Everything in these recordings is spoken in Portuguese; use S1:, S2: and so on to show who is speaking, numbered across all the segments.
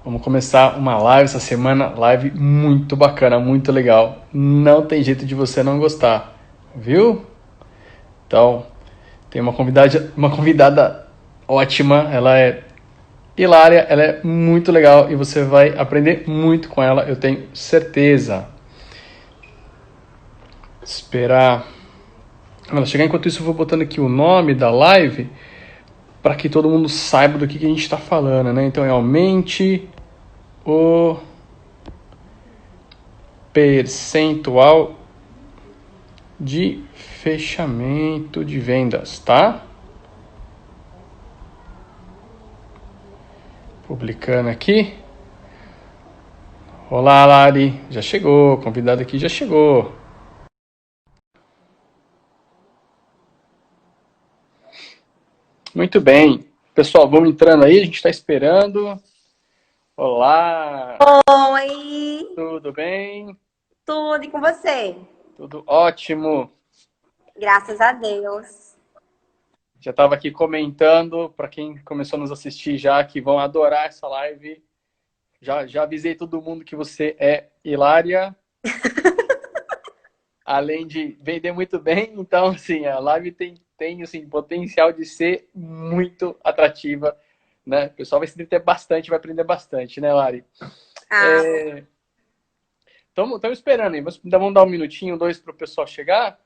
S1: Vamos começar uma live essa semana, live muito bacana, muito legal. Não tem jeito de você não gostar, viu? Então, tem uma convidada ótima, ela é hilária, ela é muito legal e você vai aprender muito com ela, eu tenho certeza. Esperar ela chegar, enquanto isso eu vou botando aqui o nome da live para que todo mundo saiba do que a gente está falando, né? Então é aumente o percentual de fechamento de vendas, tá? Publicando aqui. Olá, Lari, já chegou, convidado aqui já chegou. Muito bem. Pessoal, vamos entrando aí, a gente está esperando. Olá,
S2: Oi,
S1: tudo bem?
S2: tudo e com você?
S1: Tudo ótimo.
S2: Graças a Deus.
S1: Já estava aqui comentando, para quem começou a nos assistir já, que vão adorar essa live. Já avisei todo mundo que você é hilária, além de vender muito bem. Então, assim, a live tem assim, potencial de ser muito atrativa, né? O pessoal vai se entreter bastante, vai aprender bastante, né, Lari?
S2: Ah,
S1: Estamos esperando aí. Ainda vamos dar um minutinho, dois, para o pessoal chegar.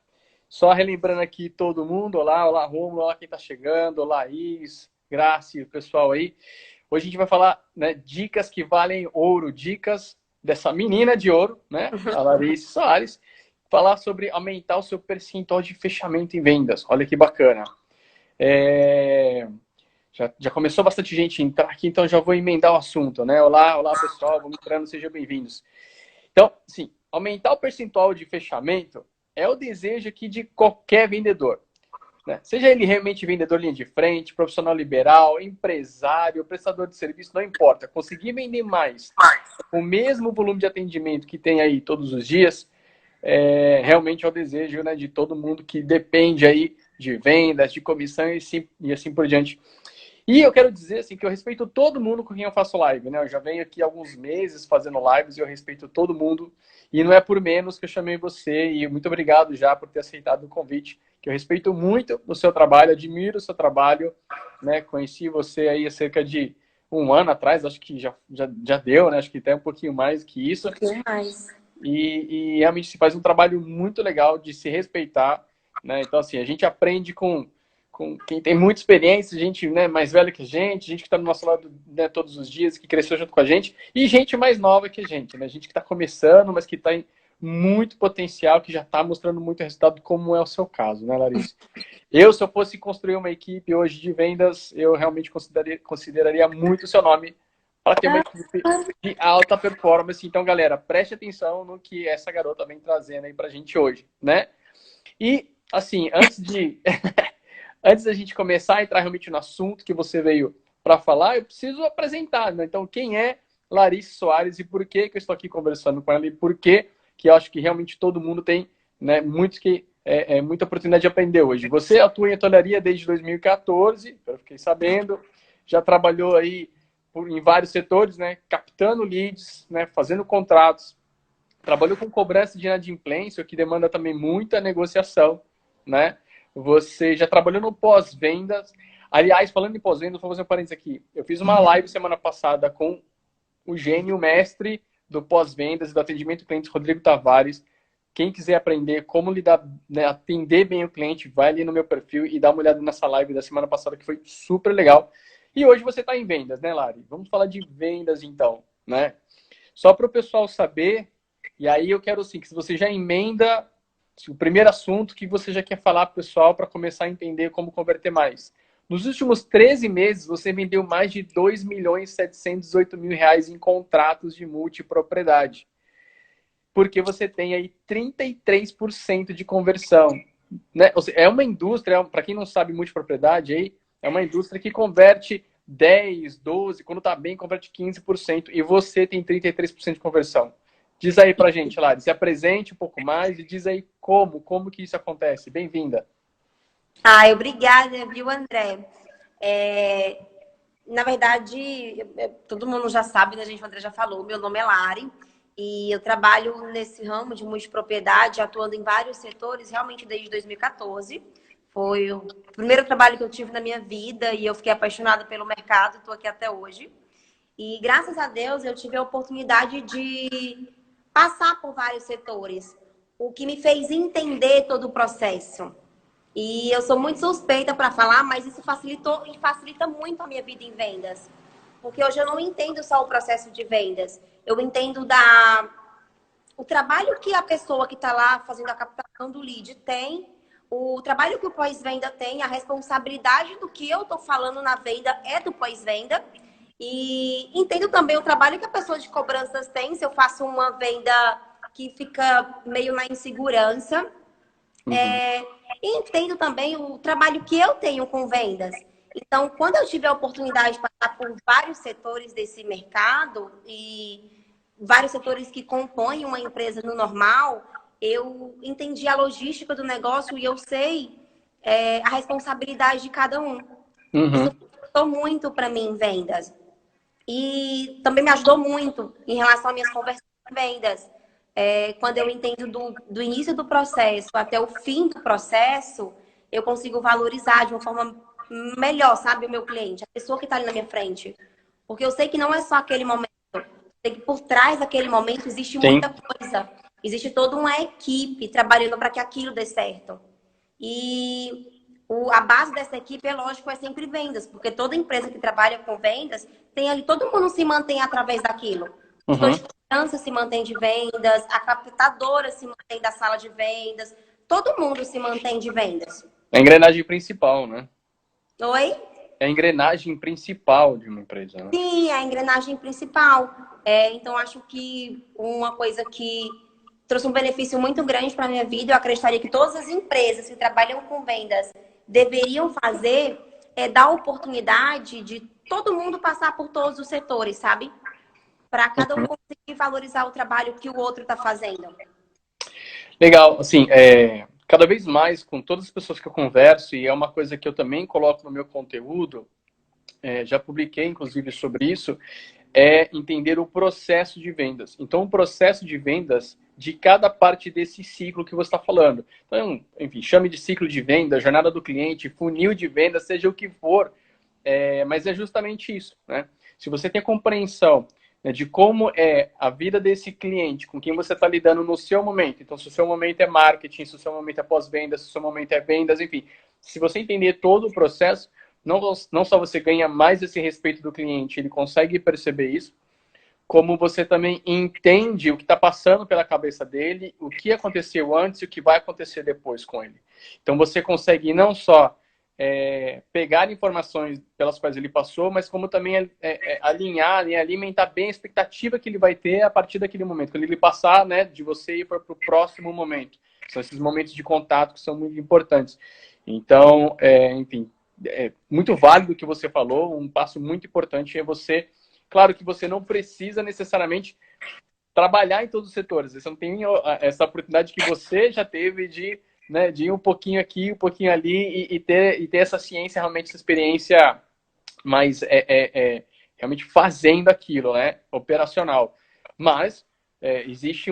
S1: Só relembrando aqui todo mundo. Olá, Romulo, olá quem está chegando. Olá, Is, Grace, o pessoal aí. Hoje a gente vai falar, né, dicas que valem ouro, dicas dessa menina de ouro, né, a Larissa Soares, falar sobre aumentar o seu percentual de fechamento em vendas. Olha que bacana. Já começou bastante gente a entrar aqui, então já vou emendar o assunto, né? Olá, pessoal, vamos entrando, sejam bem-vindos. Então, sim, aumentar o percentual de fechamento é o desejo aqui de qualquer vendedor, né? Seja ele realmente vendedor linha de frente, profissional liberal, empresário, prestador de serviço, não importa. Conseguir vender mais o mesmo volume de atendimento que tem aí todos os dias, realmente é o desejo, né, de todo mundo que depende aí de vendas, de comissão e assim por diante. E eu quero dizer assim que eu respeito todo mundo com quem eu faço live, né? Eu já venho aqui há alguns meses fazendo lives e eu respeito todo mundo. E não é por menos que eu chamei você. E muito obrigado já por ter aceitado o convite. Que eu respeito muito o seu trabalho, admiro o seu trabalho, né? Conheci você aí há cerca de um ano atrás, acho que já deu, né? Acho que até um pouquinho mais que isso.
S2: pouquinho mais.
S1: E realmente se faz um trabalho muito legal de se respeitar, né? Então, assim, a gente aprende com quem tem muita experiência, gente, né, mais velha que a gente que está do nosso lado, né, todos os dias, que cresceu junto com a gente, e gente mais nova que a gente, né? Gente que está começando, mas que está em muito potencial, que já está mostrando muito resultado, como é o seu caso, né, Larissa? Se eu fosse construir uma equipe hoje de vendas, eu realmente consideraria muito o seu nome para ter uma equipe de alta performance. Então, galera, preste atenção no que essa garota vem trazendo aí para a gente hoje, né? E, assim, antes da gente começar a entrar realmente no assunto que você veio para falar, eu preciso apresentar, né? Então, quem é Larissa Soares e por que eu estou aqui conversando com ela e por que eu acho que realmente todo mundo tem, né, muita oportunidade de aprender hoje. Você atua em hotelaria desde 2014, eu fiquei sabendo, já trabalhou aí em vários setores, né, captando leads, né, fazendo contratos, trabalhou com cobrança de inadimplência, o que demanda também muita negociação, né? Você já trabalhou no pós-vendas. Aliás, falando em pós-vendas, vou fazer um parênteses aqui. Eu fiz uma live semana passada com o gênio mestre do pós-vendas e do atendimento ao cliente, Rodrigo Tavares. Quem quiser aprender como lidar, né, atender bem o cliente, vai ali no meu perfil e dá uma olhada nessa live da semana passada, que foi super legal. E hoje você está em vendas, né, Lari? Vamos falar de vendas, então, né? Só para o pessoal saber, e aí eu quero, assim, que se você já emenda o primeiro assunto que você já quer falar para o pessoal para começar a entender como converter mais. Nos últimos 13 meses, você vendeu mais de 2.718.000 reais em contratos de multipropriedade. Porque você tem aí 33% de conversão. Né? É uma indústria, para quem não sabe multipropriedade aí, é uma indústria que converte 10, 12, quando está bem, converte 15%, e você tem 33% de conversão. Diz aí pra gente, Lari, se apresente um pouco mais e diz aí como que isso acontece. Bem-vinda.
S2: Ai, obrigada, viu, André? Na verdade, todo mundo já sabe, né, a gente, o André já falou, meu nome é Lari e eu trabalho nesse ramo de multipropriedade, atuando em vários setores, realmente desde 2014. Foi o primeiro trabalho que eu tive na minha vida e eu fiquei apaixonada pelo mercado, estou aqui até hoje. E graças a Deus eu tive a oportunidade de passar por vários setores, o que me fez entender todo o processo. E eu sou muito suspeita para falar, mas isso facilitou e facilita muito a minha vida em vendas. Porque hoje eu não entendo só o processo de vendas. Eu entendo o trabalho que a pessoa que está lá fazendo a captação do lead tem, o trabalho que o pós-venda tem, a responsabilidade do que eu estou falando na venda é do pós-venda. E entendo também o trabalho que a pessoa de cobranças tem, se eu faço uma venda que fica meio na insegurança.
S1: Uhum.
S2: E entendo também o trabalho que eu tenho com vendas. Então, quando eu tive a oportunidade de passar por vários setores desse mercado e vários setores que compõem uma empresa no normal, eu entendi a logística do negócio e eu sei a responsabilidade de cada um. Isso
S1: Uhum.
S2: facilitou muito para mim em vendas. E também me ajudou muito em relação às minhas conversas de vendas. Quando eu entendo do início do processo até o fim do processo, eu consigo valorizar de uma forma melhor, sabe, o meu cliente, a pessoa que está ali na minha frente. Porque eu sei que não é só aquele momento, sei que por trás daquele momento existe
S1: Sim.
S2: muita coisa. Existe toda uma equipe trabalhando para que aquilo dê certo. E a base dessa equipe, é lógico, é sempre vendas, porque toda empresa que trabalha com vendas tem ali, todo mundo se mantém através daquilo. O gestor
S1: Uhum.
S2: de confiança se mantém de vendas, a captadora se mantém da sala de vendas, todo mundo se mantém de vendas.
S1: É a engrenagem principal, né?
S2: Oi?
S1: É a engrenagem principal de uma empresa, né?
S2: Sim, é a engrenagem principal. Então, acho que uma coisa que trouxe um benefício muito grande para a minha vida, eu acreditaria que todas as empresas que trabalham com vendas deveriam fazer é dar oportunidade de todo mundo passar por todos os setores, sabe? Para cada um
S1: Uhum.
S2: conseguir valorizar o trabalho que o outro está fazendo.
S1: Legal, assim, cada vez mais com todas as pessoas que eu converso, e é uma coisa que eu também coloco no meu conteúdo, já publiquei inclusive sobre isso, é entender o processo de vendas. Então, o processo de vendas de cada parte desse ciclo que você está falando. Então, enfim, chame de ciclo de venda, jornada do cliente, funil de venda, seja o que for, mas é justamente isso, né? Se você tem a compreensão, né, de como é a vida desse cliente, com quem você está lidando no seu momento, então se o seu momento é marketing, se o seu momento é pós-vendas, se o seu momento é vendas, enfim, se você entender todo o processo, não só você ganha mais esse respeito do cliente, ele consegue perceber isso, como você também entende o que está passando pela cabeça dele, o que aconteceu antes e o que vai acontecer depois com ele. Então você consegue não só pegar informações pelas quais ele passou, mas como também alinhar, né, alimentar bem a expectativa que ele vai ter a partir daquele momento, quando ele passar, né, de você ir para o próximo momento. São esses momentos de contato que são muito importantes. Então, enfim, muito válido o que você falou, um passo muito importante é você. Claro que você não precisa necessariamente trabalhar em todos os setores. Você não tem essa oportunidade que você já teve de, né, de ir um pouquinho aqui, um pouquinho ali e ter essa ciência, realmente, essa experiência mais realmente fazendo aquilo, né? Operacional. Mas existe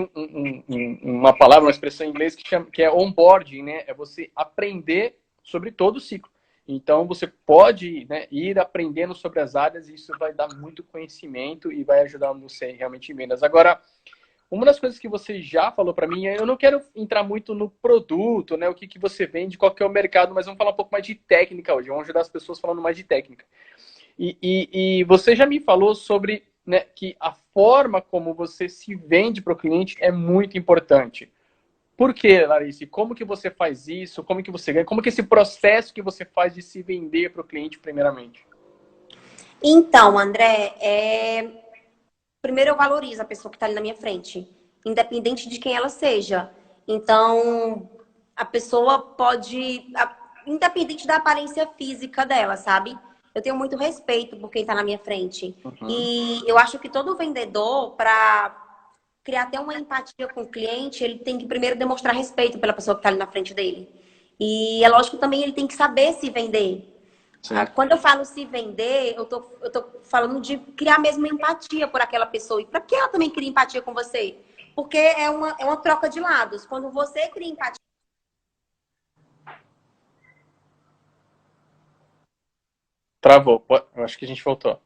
S1: uma palavra, uma expressão em inglês que é onboarding, né? É você aprender sobre todo o ciclo. Então, você pode, né, ir aprendendo sobre as áreas e isso vai dar muito conhecimento e vai ajudar você realmente em vendas. Agora, uma das coisas que você já falou para mim, eu não quero entrar muito no produto, né, o que você vende, qual que é o mercado, mas vamos falar um pouco mais de técnica hoje, vamos ajudar as pessoas falando mais de técnica. E você já me falou sobre, né, que a forma como você se vende para o cliente é muito importante. Por quê, Larissa? Como que você faz isso? Como que você ganha? Como que esse processo que você faz de se vender para o cliente, primeiramente?
S2: Então, André, primeiro eu valorizo a pessoa que está ali na minha frente, independente de quem ela seja. Então, a pessoa pode, independente da aparência física dela, sabe? Eu tenho muito respeito por quem está na minha frente.
S1: Uhum.
S2: E eu acho que todo vendedor, para criar até uma empatia com o cliente, ele tem que primeiro demonstrar respeito pela pessoa que está ali na frente dele. E é lógico também ele tem que saber se vender.
S1: Sim.
S2: Quando eu falo se vender, eu tô falando de criar mesmo empatia por aquela pessoa. E para que ela também cria empatia com você? Porque é uma troca de lados. Quando você cria empatia.
S1: Travou. Eu acho que a gente voltou.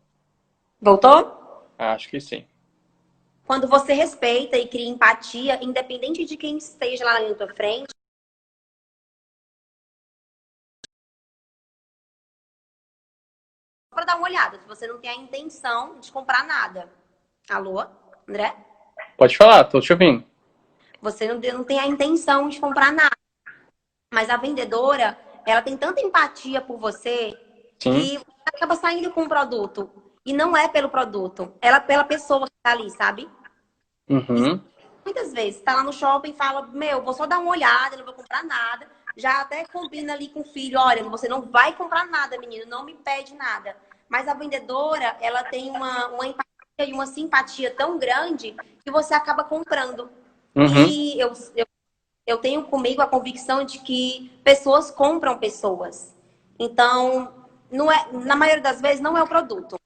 S2: Voltou?
S1: Acho que sim.
S2: Quando você respeita e cria empatia, independente de quem esteja lá na tua frente, para dar uma olhada, se você não tem a intenção de comprar nada. Alô, André?
S1: Pode falar, tô te ouvindo.
S2: Você não tem a intenção de comprar nada. Mas a vendedora, ela tem tanta empatia por você
S1: Sim.
S2: que acaba saindo com o produto. E não é pelo produto, ela pela pessoa que tá ali, sabe? E
S1: Uhum.
S2: muitas vezes tá lá no shopping e fala, meu, vou só dar uma olhada, não vou comprar nada. Já até combina ali com o filho, olha, você não vai comprar nada, menino, não me pede nada. Mas a vendedora, ela tem uma empatia e uma simpatia tão grande que você acaba comprando.
S1: Uhum.
S2: E eu tenho comigo a convicção de que pessoas compram pessoas. Então, não é, na maioria das vezes, não é o produto.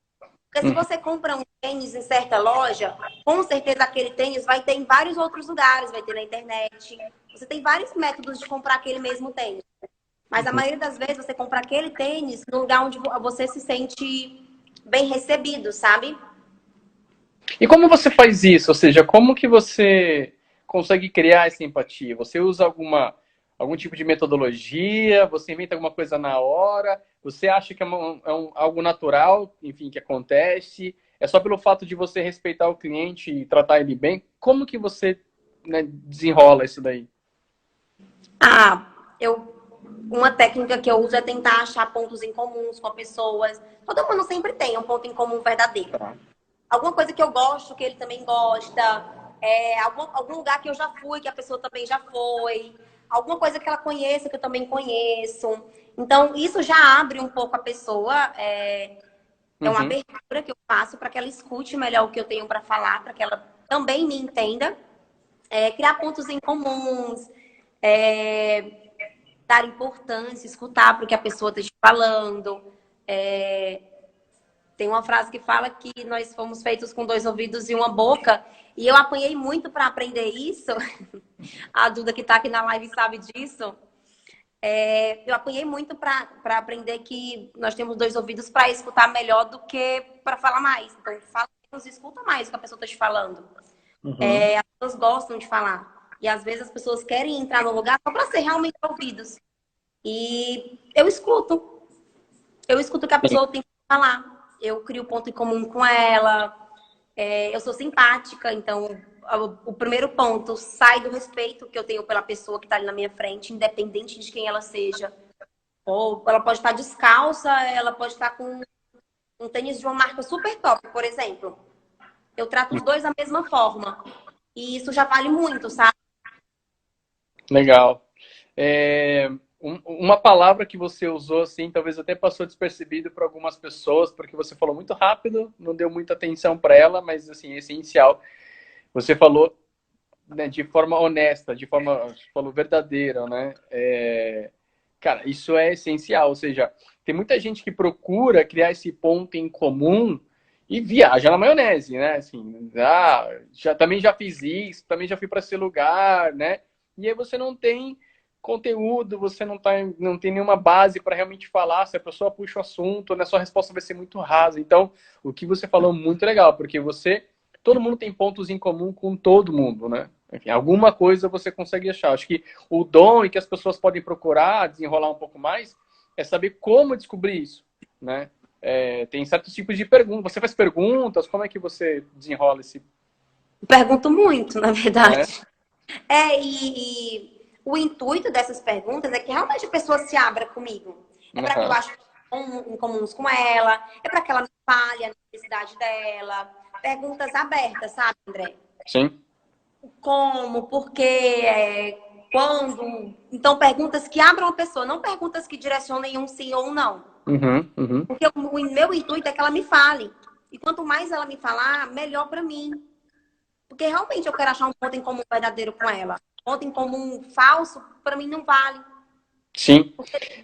S2: Porque se
S1: Uhum.
S2: você compra um tênis em certa loja, com certeza aquele tênis vai ter em vários outros lugares, vai ter na internet. Você tem vários métodos de comprar aquele mesmo tênis. Mas a
S1: Uhum.
S2: maioria das vezes você compra aquele tênis no lugar onde você se sente bem recebido, sabe?
S1: E como você faz isso? Ou seja, como que você consegue criar essa empatia? Você usa algum tipo de metodologia? Você inventa alguma coisa na hora? Você acha que algo natural, enfim, que acontece? É só pelo fato de você respeitar o cliente e tratar ele bem? Como que você, né, desenrola isso daí?
S2: Ah, eu uma técnica que eu uso é tentar achar pontos em comuns com pessoas. Todo mundo sempre tem um ponto em comum verdadeiro.
S1: Tá.
S2: Alguma coisa que eu gosto, que ele também gosta, algum lugar que eu já fui, que a pessoa também já foi, alguma coisa que ela conheça, que eu também conheço. Então, isso já abre um pouco a pessoa, é uma
S1: Uhum.
S2: abertura que eu faço para que ela escute melhor o que eu tenho para falar, para que ela também me entenda, criar pontos em comuns, é, dar importância, escutar para o que a pessoa está te falando. É, tem uma frase que fala que nós fomos feitos com dois ouvidos e uma boca. E eu apanhei muito para aprender isso. A Duda que está aqui na live sabe disso. Eu apanhei muito para aprender que nós temos dois ouvidos para escutar melhor do que para falar mais. Então, fala menos, escuta mais o que a pessoa está te falando.
S1: Uhum.
S2: As pessoas gostam de falar. E às vezes as pessoas querem entrar no lugar só para ser realmente ouvidos. E eu escuto. Eu escuto o que a
S1: Sim.
S2: pessoa tem que falar. Eu crio ponto em comum com ela. Eu sou simpática, então o primeiro ponto sai do respeito que eu tenho pela pessoa que está ali na minha frente, independente de quem ela seja. Ou ela pode estar descalça, ela pode estar com um tênis de uma marca super top, por exemplo. Eu trato os dois da mesma forma. E isso já vale muito, sabe?
S1: Legal. Uma palavra que você usou, assim, talvez até passou despercebido para algumas pessoas, porque você falou muito rápido, não deu muita atenção para ela, mas, assim, é essencial. Você falou, né, de forma honesta, de forma, você falou verdadeira, né? Cara, isso é essencial. Ou seja, tem muita gente que procura criar esse ponto em comum e viaja na maionese, né? Assim, também já fiz isso, também já fui para esse lugar, né? E aí você não tem conteúdo, você não tem nenhuma base para realmente falar. Se a pessoa puxa o assunto, né, sua resposta vai ser muito rasa. Então, o que você falou é muito legal, porque todo mundo tem pontos em comum com todo mundo, né? Enfim, alguma coisa você consegue achar. Acho que o dom e que as pessoas podem procurar desenrolar um pouco mais é saber como descobrir isso, né? Tem certos tipos de perguntas. Você faz perguntas? Como é que você desenrola esse...
S2: Pergunto muito, na
S1: É?
S2: verdade. E o intuito dessas perguntas é que realmente a pessoa se abra comigo. É para que eu
S1: Uhum.
S2: ache em comuns com ela, é para que ela me fale a necessidade dela. Perguntas abertas, sabe, André?
S1: Sim.
S2: Como, por quê, quando. Então, perguntas que abram a pessoa, não perguntas que direcionem um sim ou um não.
S1: Uhum. Uhum.
S2: Porque o meu intuito é que ela me fale. E quanto mais ela me falar, melhor para mim. Porque realmente eu quero achar um ponto em comum verdadeiro com ela. Ponto em comum falso, para mim não vale.
S1: Sim.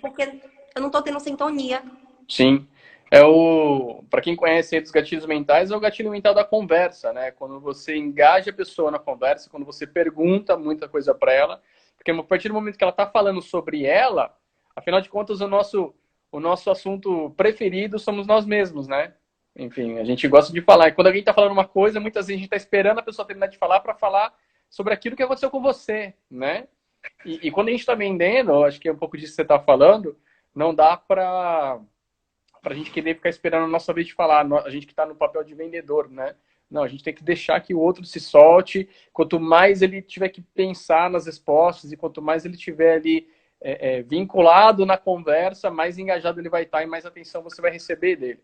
S2: Porque eu não tô tendo sintonia.
S1: Sim. Para quem conhece aí dos gatilhos mentais, é o gatilho mental da conversa, né? Quando você engaja a pessoa na conversa, quando você pergunta muita coisa para ela, porque a partir do momento que ela está falando sobre ela, afinal de contas, o nosso assunto preferido somos nós mesmos, né? Enfim, a gente gosta de falar. E quando alguém está falando uma coisa, muitas vezes a gente está esperando a pessoa terminar de falar para falar sobre aquilo que aconteceu com você, né? E quando a gente está vendendo, acho que é um pouco disso que você está falando, não dá para a gente querer ficar esperando a nossa vez de falar, a gente que está no papel de vendedor, né? Não, a gente tem que deixar que o outro se solte. Quanto mais ele tiver que pensar nas respostas e quanto mais ele tiver ali vinculado na conversa, mais engajado ele vai estar e mais atenção você vai receber dele.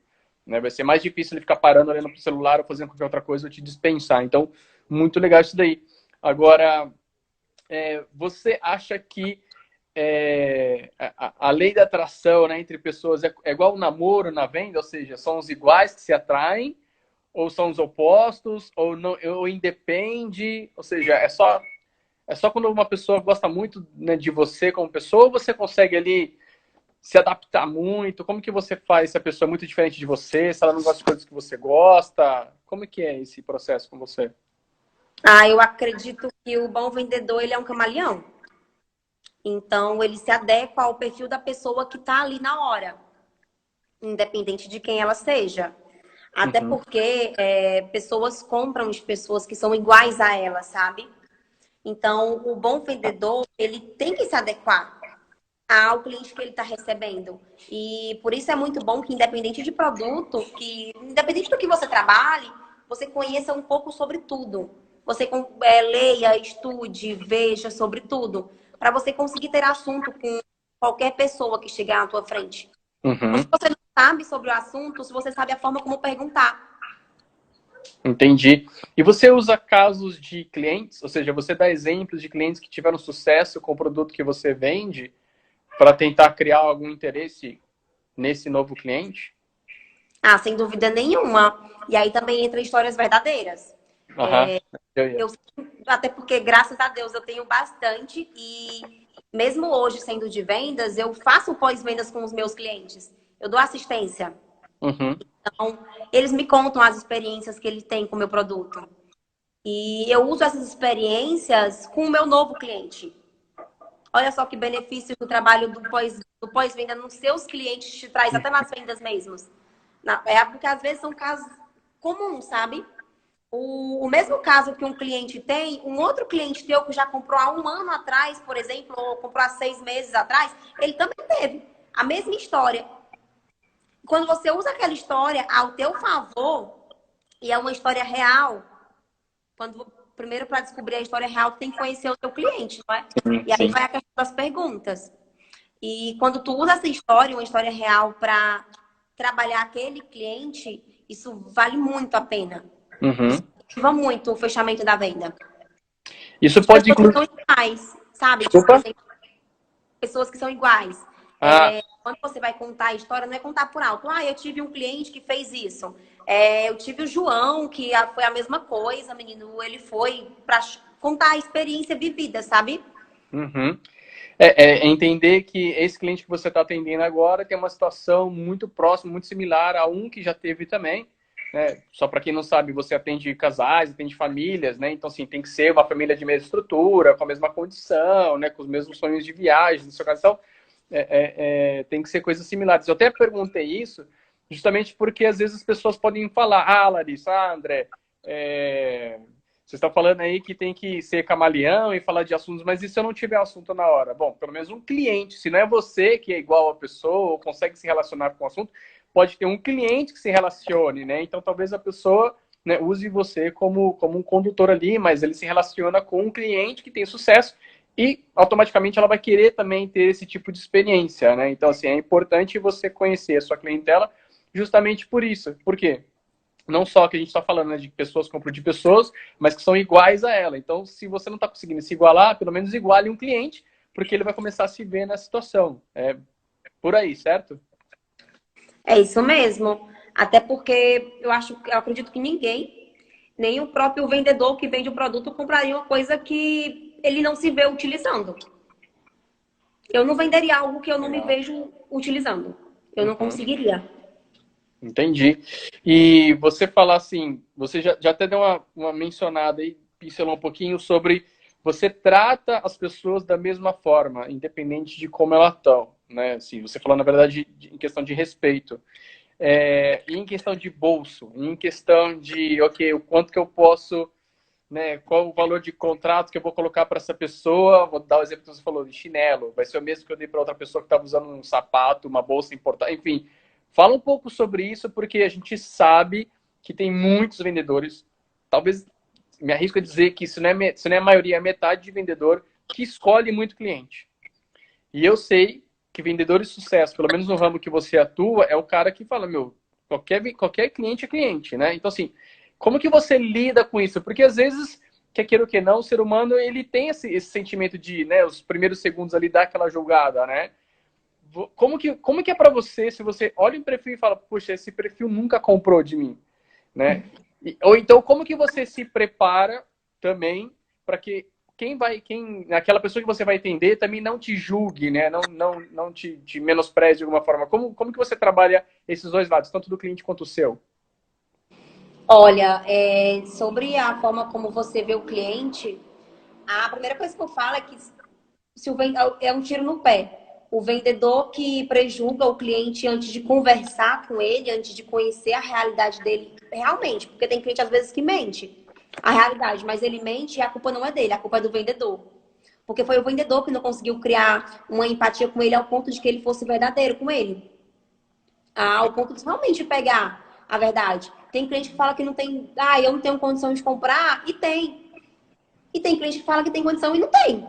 S1: Né? Vai ser mais difícil ele ficar parando olhando para o celular ou fazendo qualquer outra coisa ou te dispensar. Então, muito legal isso daí. Agora, você acha que a lei da atração, né, entre pessoas é igual o namoro na venda, ou seja, são os iguais que se atraem, ou são os opostos, ou não, ou independe, ou seja, é só quando uma pessoa gosta muito, né, de você como pessoa, ou você consegue ali se adaptar muito? Como que você faz se a pessoa é muito diferente de você, se ela não gosta de coisas que você gosta? Como que é esse processo com você?
S2: Ah, eu acredito que o bom vendedor, ele é um camaleão. Então, ele se adequa ao perfil da pessoa que está ali na hora, independente de quem ela seja. Até
S1: Uhum.
S2: porque pessoas compram de pessoas que são iguais a ela, sabe? Então, o bom vendedor, ele tem que se adequar ao cliente que ele está recebendo. E por isso é muito bom que, independente de produto, independente do que você trabalhe, você conheça um pouco sobre tudo. Você leia, estude, veja sobre tudo, para você conseguir ter assunto com qualquer pessoa que chegar na tua frente. Então, se
S1: Uhum.
S2: você não sabe sobre o assunto, se você sabe a forma como perguntar.
S1: Entendi. E você usa casos de clientes, ou seja, você dá exemplos de clientes que tiveram sucesso com o produto que você vende para tentar criar algum interesse nesse novo cliente?
S2: Ah, sem dúvida nenhuma. E aí também entra histórias verdadeiras.
S1: Aham.
S2: Eu, até porque, graças a Deus, eu tenho bastante e mesmo hoje sendo de vendas, eu faço pós-vendas com os meus clientes. Eu dou assistência.
S1: Uhum.
S2: Então, eles me contam as experiências que eles têm com o meu produto. E eu uso essas experiências com o meu novo cliente. Olha só que benefício que o trabalho do pós-venda nos seus clientes te traz, até nas vendas mesmos. Porque às vezes são casos comuns, sabe? O mesmo caso que um cliente tem, um outro cliente teu que já comprou há um ano atrás, por exemplo, ou comprou há 6 meses atrás, ele também teve a mesma história. Quando você usa aquela história ao teu favor, e é uma história real, primeiro para descobrir a história real, tu tem que conhecer o teu cliente, não é?
S1: Sim,
S2: E aí
S1: sim.
S2: vai a questão das perguntas. E quando tu usa essa história, uma história real, para trabalhar aquele cliente, isso vale muito a pena. Isso
S1: Uhum.
S2: ativa muito o fechamento da venda.
S1: Isso
S2: De
S1: pode
S2: pessoas que
S1: incluir.
S2: são iguais, sabe? Tipo, por
S1: Desculpa?
S2: exemplo, pessoas que são iguais.
S1: Ah,
S2: Quando você vai contar a história, não é contar por alto. Ah, eu tive um cliente que fez isso. Eu tive o João, que foi a mesma coisa, menino. Ele foi para contar a experiência vivida, sabe?
S1: uhum. É entender que esse cliente que você está atendendo agora tem uma situação muito próxima, muito similar a um que já teve também. Né? Só para quem não sabe, você atende casais, atende famílias, né? Então, assim, tem que ser uma família de mesma estrutura, com a mesma condição, né? Com os mesmos sonhos de viagem, no seu caso. Então, tem que ser coisas similares. Eu até perguntei isso justamente porque às vezes as pessoas podem falar, ah, Larissa, ah, André, vocês estão falando aí que tem que ser camaleão e falar de assuntos, mas e se eu não tiver assunto na hora? Bom, pelo menos um cliente, se não é você que é igual a pessoa ou consegue se relacionar com o assunto, pode ter um cliente que se relacione, né? Então talvez a pessoa, né, use você como um condutor ali, mas ele se relaciona com um cliente que tem sucesso e automaticamente ela vai querer também ter esse tipo de experiência, né? Então, assim, é importante você conhecer a sua clientela justamente por isso. Por quê? Não só que a gente está falando, né, de pessoas compram de pessoas, mas que são iguais a ela. Então, se você não está conseguindo se igualar, pelo menos iguale um cliente, porque ele vai começar a se ver na situação. É por aí, certo?
S2: É isso mesmo. Até porque eu acredito que ninguém, nem o próprio vendedor que vende o produto, compraria uma coisa que ele não se vê utilizando. Eu não venderia algo que eu não me
S1: Legal.
S2: vejo utilizando. Eu não conseguiria.
S1: Entendi. E você falar assim, você já até deu uma mencionada aí, pincelou um pouquinho sobre você trata as pessoas da mesma forma, independente de como elas estão, né? Assim, você falou, na verdade, em questão de respeito. E em questão de bolso, em questão de, ok, o quanto que eu posso, né? Qual o valor de contrato que eu vou colocar para essa pessoa? Vou dar o exemplo que você falou de chinelo. Vai ser o mesmo que eu dei para outra pessoa que estava usando um sapato, uma bolsa importada. Enfim, fala um pouco sobre isso, porque a gente sabe que tem muitos vendedores. Talvez me arrisco a dizer que se não é a maioria, é a metade de vendedor que escolhe muito cliente. E eu sei que vendedor de sucesso, pelo menos no ramo que você atua, é o cara que fala, meu, qualquer cliente é cliente, né? Então, assim, como que você lida com isso? Porque às vezes, quer queira ou que não, o ser humano, ele tem esse sentimento de, né, os primeiros segundos ali, dar aquela julgada, né? Como que é para você, se você olha um perfil e fala, puxa, esse perfil nunca comprou de mim, né? Ou então, como que você se prepara também para que aquela pessoa que você vai atender também não te julgue, né? Não te menospreze de alguma forma. Como que você trabalha esses dois lados, tanto do cliente quanto o seu?
S2: Olha, sobre a forma como você vê o cliente, a primeira coisa que eu falo é que se o é um tiro no pé. O vendedor que prejulga o cliente antes de conversar com ele, antes de conhecer a realidade dele realmente, porque tem cliente às vezes que mente a realidade, mas ele mente e a culpa não é dele, a culpa é do vendedor. Porque foi o vendedor que não conseguiu criar uma empatia com ele ao ponto de que ele fosse verdadeiro com ele. Ao ponto de realmente pegar a verdade. Tem cliente que fala que não tem, eu não tenho condição de comprar, e tem. E tem cliente que fala que tem condição e não tem.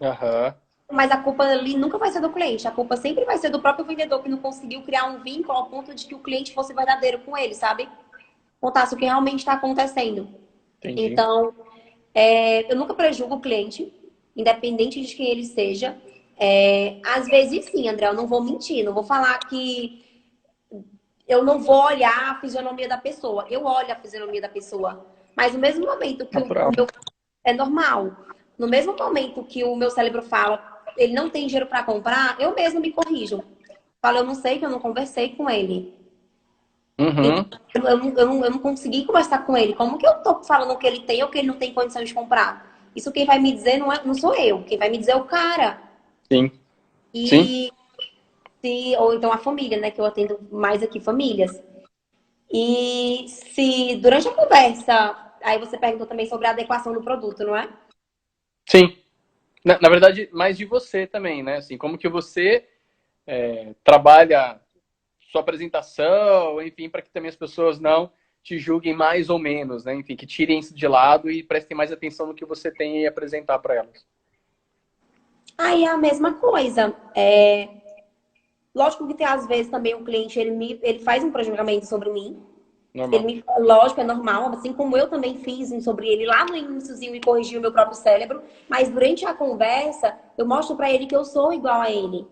S1: Aham.
S2: Mas a culpa ali nunca vai ser do cliente. A culpa sempre vai ser do próprio vendedor que não conseguiu criar um vínculo ao ponto de que o cliente fosse verdadeiro com ele, sabe? Contasse o que realmente está acontecendo.
S1: Entendi.
S2: Então, eu nunca prejugo o cliente, independente de quem ele seja. Às vezes, sim, André, eu não vou mentir. Não vou falar que eu não vou olhar a fisionomia da pessoa. Eu olho a fisionomia da pessoa. Mas no mesmo momento que o
S1: Natural.
S2: meu é normal. No mesmo momento que o meu cérebro fala, ele não tem dinheiro para comprar, eu mesmo me corrijo. Falo, eu não sei que eu não conversei com ele. Então,
S1: Uhum.
S2: eu não consegui conversar com ele. Como que eu tô falando que ele tem ou que ele não tem condição de comprar? Isso quem vai me dizer não sou eu. Quem vai me dizer é o cara.
S1: Sim. Sim.
S2: E ou então a família, né? Que eu atendo mais aqui, famílias. E se durante a conversa, aí você perguntou também sobre a adequação do produto, não é?
S1: Sim. Na verdade, mais de você também, né? Assim, como que você trabalha sua apresentação, enfim, para que também as pessoas não te julguem mais ou menos, né? Enfim, que tirem isso de lado e prestem mais atenção no que você tem a apresentar para elas.
S2: Aí é a mesma coisa. Lógico que tem às vezes também o cliente ele faz um pré-julgamento sobre mim.
S1: Normal.
S2: Lógico, é normal, assim como eu também fiz sobre ele lá no iníciozinho e corrigi o meu próprio cérebro. Mas durante a conversa, eu mostro para ele que eu sou igual a ele,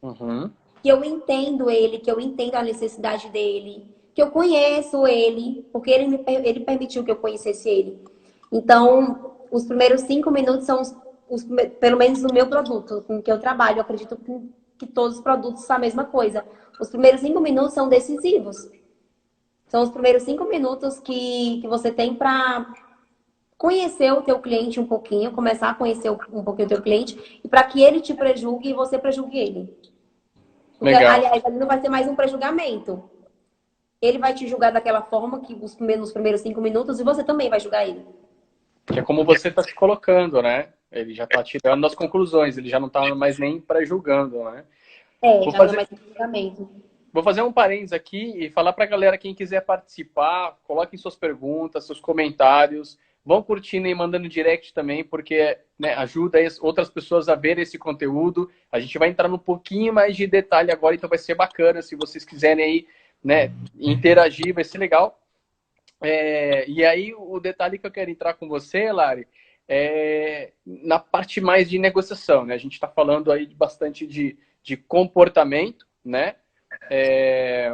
S1: Uhum.
S2: que eu entendo ele, que eu entendo a necessidade dele, que eu conheço ele, porque ele permitiu que eu conhecesse ele. Então, os primeiros 5 minutos são pelo menos no meu produto, com que eu trabalho. Eu acredito que todos os produtos são a mesma coisa. Os primeiros 5 minutos são decisivos. São os primeiros 5 minutos que você tem para conhecer o teu cliente um pouquinho, começar a conhecer um pouquinho o teu cliente, e para que ele te prejulgue e você prejulgue ele. Porque,
S1: Legal.
S2: aliás, ali não vai ser mais um prejulgamento. Ele vai te julgar daquela forma que nos primeiros 5 minutos e você também vai julgar ele.
S1: Que é como você está se colocando, né? Ele já está tirando as conclusões, ele já não está mais nem pré-julgando, né? Vou
S2: Já não é
S1: fazer,
S2: mais um julgamento.
S1: vou fazer um parênteses aqui e falar para a galera, quem quiser participar, coloquem suas perguntas, seus comentários, vão curtindo e mandando direct também, porque né, ajuda outras pessoas a ver esse conteúdo. A gente vai entrar num pouquinho mais de detalhe agora, então vai ser bacana. Se vocês quiserem aí, né, interagir, vai ser legal. E aí, o detalhe que eu quero entrar com você, Lari, é na parte mais de negociação, né? A gente está falando aí bastante de comportamento, né? É,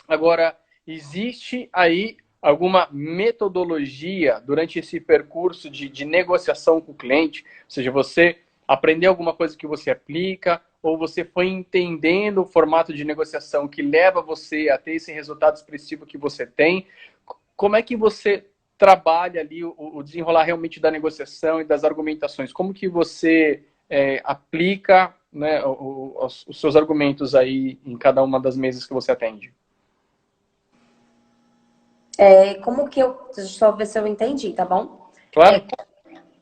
S1: Agora, existe aí alguma metodologia durante esse percurso de negociação com o cliente? Ou seja, você aprender alguma coisa que você aplica, ou você foi entendendo o formato de negociação que leva você a ter esse resultado expressivo que você tem? Como é que você trabalha ali o desenrolar realmente da negociação e das argumentações? Como que você aplica, né, os seus argumentos aí em cada uma das mesas que você atende?
S2: Como que eu... Deixa eu só ver se eu entendi, tá bom?
S1: Claro.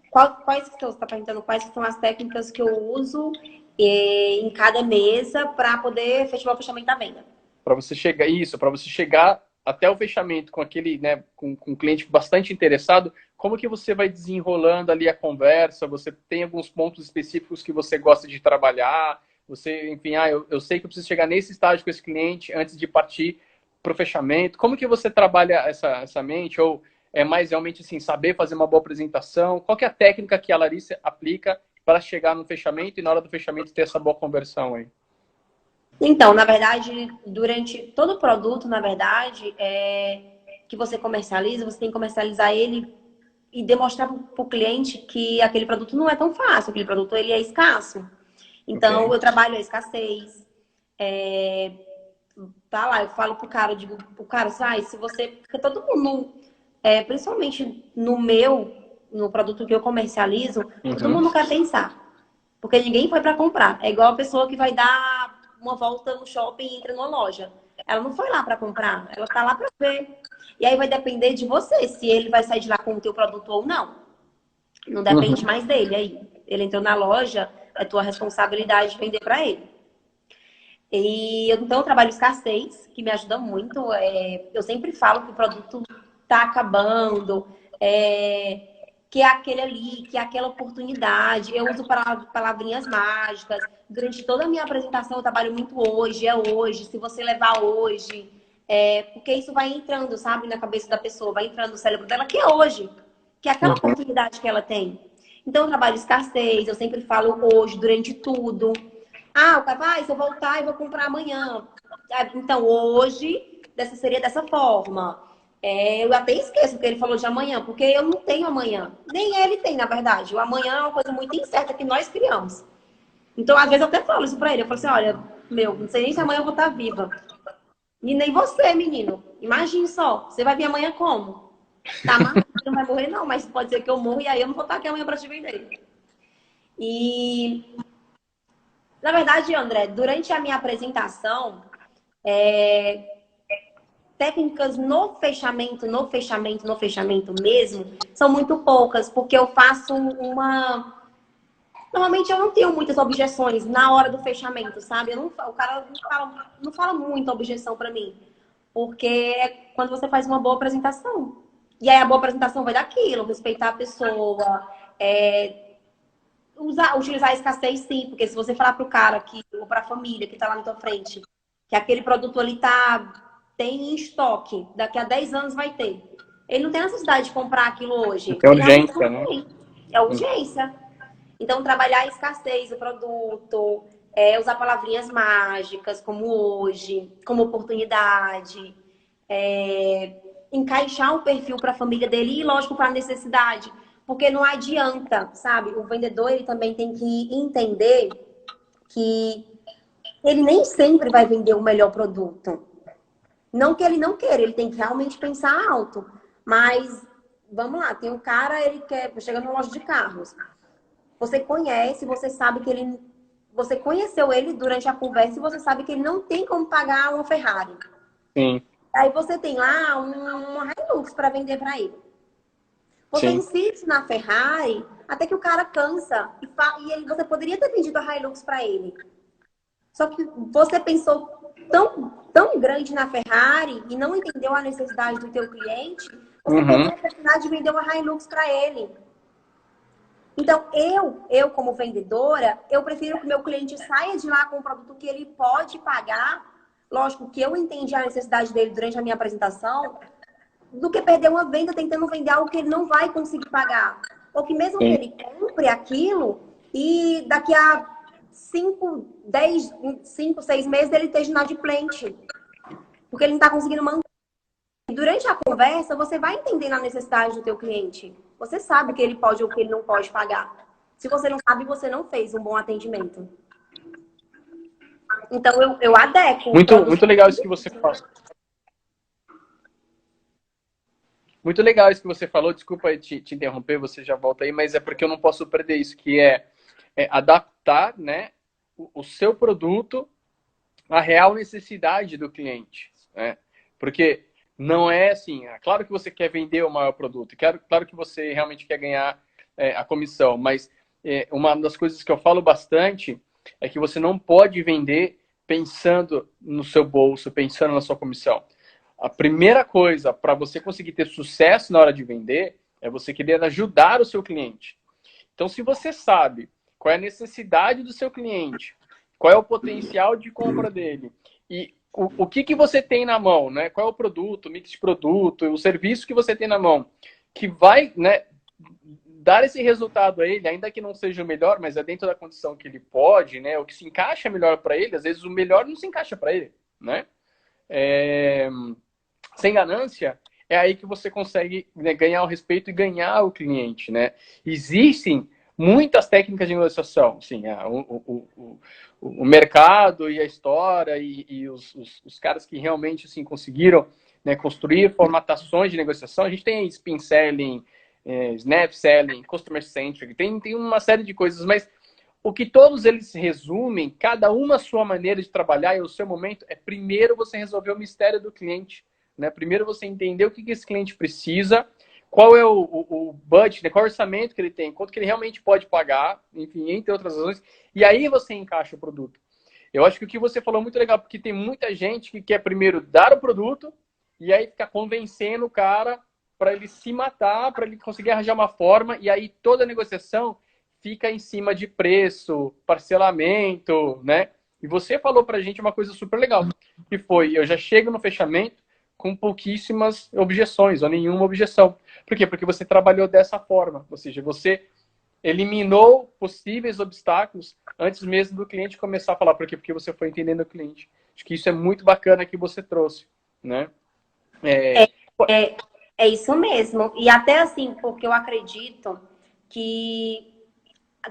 S2: Quais que você está perguntando? Quais que são as técnicas que eu uso em cada mesa para poder efetivar o fechamento da venda?
S1: Para você chegar isso, para você chegar até o fechamento com aquele, né, com um cliente bastante interessado, como que você vai desenrolando ali a conversa? Você tem alguns pontos específicos que você gosta de trabalhar? Você, enfim, eu sei que eu preciso chegar nesse estágio com esse cliente antes de partir para o fechamento. Como que você trabalha essa mente? Ou é mais realmente assim, saber fazer uma boa apresentação? Qual que é a técnica que a Larissa aplica para chegar no fechamento e na hora do fechamento ter essa boa conversão aí?
S2: Então, na verdade, durante todo o produto, na verdade, que você comercializa, você tem que comercializar ele e demonstrar para o cliente que aquele produto não é tão fácil, aquele produto ele é escasso. Então,
S1: Ok.
S2: eu trabalho a escassez. Tá lá, eu falo pro cara, eu digo pro cara, sai, se você... Porque todo mundo, principalmente no produto que eu comercializo, todo
S1: Uhum.
S2: mundo quer pensar. Porque ninguém foi para comprar. É igual a pessoa que vai dar uma volta no shopping e entra numa loja. Ela não foi lá para comprar, ela tá lá para ver. E aí vai depender de você, se ele vai sair de lá com o teu produto ou não. Não depende
S1: Uhum.
S2: mais dele aí. Ele entrou na loja, é tua responsabilidade de vender para ele. Então eu trabalho escassez, que me ajuda muito. Eu sempre falo que o produto tá acabando, que é aquele ali, que é aquela oportunidade. Eu uso palavrinhas mágicas. Durante toda a minha apresentação eu trabalho muito hoje, é hoje, se você levar hoje. Porque isso vai entrando, sabe, na cabeça da pessoa, vai entrando no cérebro dela, que é hoje, que é aquela
S1: Uhum.
S2: oportunidade que ela tem. Então eu trabalho escassez, eu sempre falo hoje, durante tudo. Ah, o cara vai, se eu voltar, eu vou comprar amanhã. Então, hoje, seria dessa forma. Eu até esqueço o que ele falou de amanhã, porque eu não tenho amanhã. Nem ele tem, na verdade. O amanhã é uma coisa muito incerta que nós criamos. Então, às vezes, eu até falo isso pra ele. Eu falo assim, olha, meu, não sei nem se amanhã eu vou estar viva. E nem você, menino. Imagine só, você vai vir amanhã como? Tá, mas não vai morrer não, mas pode ser que eu morra e aí eu não vou estar aqui amanhã pra te vender. E na verdade, André, durante a minha apresentação, técnicas no fechamento mesmo, são muito poucas, porque eu faço uma. Normalmente eu não tenho muitas objeções na hora do fechamento, sabe? O cara não fala muita objeção para mim, porque é quando você faz uma boa apresentação. E aí a boa apresentação vai daquilo, respeitar a pessoa, utilizar a escassez sim, porque se você falar pro cara que, ou pra família que tá lá na tua frente, que aquele produto ali tem em estoque, daqui a 10 anos vai ter. Ele não tem necessidade de comprar aquilo hoje.
S1: Tem
S2: Ele realmente
S1: urgência,
S2: não
S1: né?
S2: tem. É urgência. Então, trabalhar a escassez do produto, usar palavrinhas mágicas, como hoje, como oportunidade, encaixar um perfil para a família dele e, lógico, para a necessidade. Porque não adianta, sabe? O vendedor ele também tem que entender que ele nem sempre vai vender o melhor produto. Não que ele não queira, ele tem que realmente pensar alto. Mas, vamos lá, tem um cara, ele quer, chega numa loja de carros. Você conhece, você sabe que ele... Você conheceu ele durante a conversa e você sabe que ele não tem como pagar uma Ferrari.
S1: Sim,
S2: Aí você tem lá uma Hilux para vender para ele. Você
S1: sim.
S2: insiste na Ferrari até que o cara cansa. Você poderia ter vendido a Hilux para ele. Só que você pensou tão grande na Ferrari e não entendeu a necessidade do teu cliente, você perdeu
S1: Uhum.
S2: a oportunidade de vender uma Hilux para ele. Então, eu como vendedora, eu prefiro que o meu cliente saia de lá com um produto que ele pode pagar. Lógico que eu entendi a necessidade dele durante a minha apresentação, do que perder uma venda tentando vender algo que ele não vai conseguir pagar. Ou que mesmo que
S1: Sim.
S2: ele compre aquilo e daqui a 5, 6 meses ele esteja inadimplente. Porque ele não está conseguindo manter. E durante a conversa, você vai entendendo a necessidade do teu cliente. Você sabe o que ele pode ou o que ele não pode pagar. Se você não sabe, você não fez um bom atendimento. Então, eu adequo o
S1: Muito,
S2: produto.
S1: muito legal isso que você fala. Muito legal isso que você falou. Desculpa aí te interromper, você já volta aí, mas é porque eu não posso perder isso, que é adaptar, né, o seu produto à real necessidade do cliente, né? Porque não é assim, claro que você quer vender o maior produto, claro que você realmente quer ganhar a comissão, mas uma das coisas que eu falo bastante é que você não pode vender pensando no seu bolso, pensando na sua comissão. A primeira coisa para você conseguir ter sucesso na hora de vender é você querer ajudar o seu cliente. Então, se você sabe qual é a necessidade do seu cliente, qual é o potencial de compra dele e o que você tem na mão, né? Qual é o produto, o mix de produto, o serviço que você tem na mão, que vai, né, dar esse resultado a ele, ainda que não seja o melhor, mas é dentro da condição que ele pode, né? O que se encaixa melhor para ele, às vezes o melhor não se encaixa para ele, né? Sem ganância, é aí que você consegue, né, ganhar o respeito e ganhar o cliente, né? Existem muitas técnicas de negociação, assim, o mercado e a história e os caras que realmente assim, conseguiram, né, construir formatações de negociação. A gente tem spin selling, snap selling, customer centric, tem uma série de coisas, mas o que todos eles resumem, cada uma a sua maneira de trabalhar e o seu momento, é primeiro você resolver o mistério do cliente, né? Primeiro você entender o que esse cliente precisa, qual é o budget, né? Qual é o orçamento que ele tem, quanto que ele realmente pode pagar, enfim, entre outras razões, e aí você encaixa o produto. Eu acho que o que você falou é muito legal, porque tem muita gente que quer primeiro dar o produto e aí ficar convencendo o cara para ele se matar, para ele conseguir arranjar uma forma, e aí toda a negociação fica em cima de preço, parcelamento, né? E você falou pra gente uma coisa super legal, que foi, eu já chego no fechamento com pouquíssimas objeções, ou nenhuma objeção. Por quê? Porque você trabalhou dessa forma, ou seja, você eliminou possíveis obstáculos antes mesmo do cliente começar a falar. Por quê? Porque você foi entendendo o cliente. Acho que isso é muito bacana que você trouxe, né?
S2: É, é, é isso mesmo. E até assim, porque eu acredito que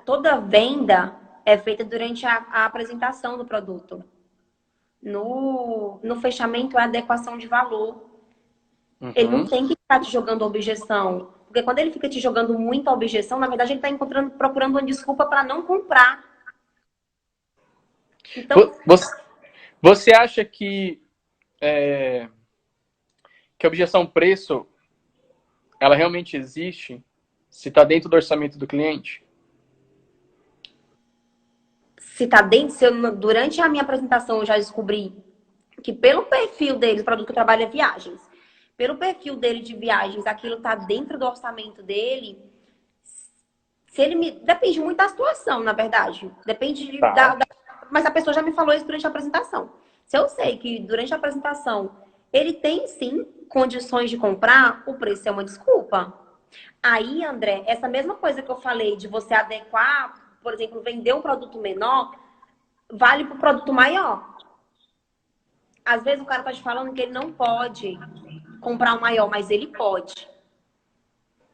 S2: toda venda é feita durante a apresentação do produto. No fechamento, é adequação de valor. Ele não
S1: Uhum.
S2: tem que ficar te jogando objeção. Porque quando ele fica te jogando muita objeção, na verdade, ele está procurando uma desculpa para não comprar. Então,
S1: Você acha que a objeção preço, ela realmente existe se está dentro do orçamento do cliente?
S2: se tá dentro, durante a minha apresentação eu já descobri que pelo perfil dele, o produto que eu trabalho é viagens. Pelo perfil dele de viagens, aquilo tá dentro do orçamento dele. Se ele me. Depende muito da situação, na verdade. Depende
S1: Tá.
S2: mas a pessoa já me falou isso durante a apresentação. Se eu sei que durante a apresentação ele tem sim condições de comprar, o preço é uma desculpa. Aí, André, essa mesma coisa que eu falei de você adequar, por exemplo, vender um produto menor, vale para o produto maior. Às vezes o cara tá te falando que ele não pode comprar um maior, mas ele pode.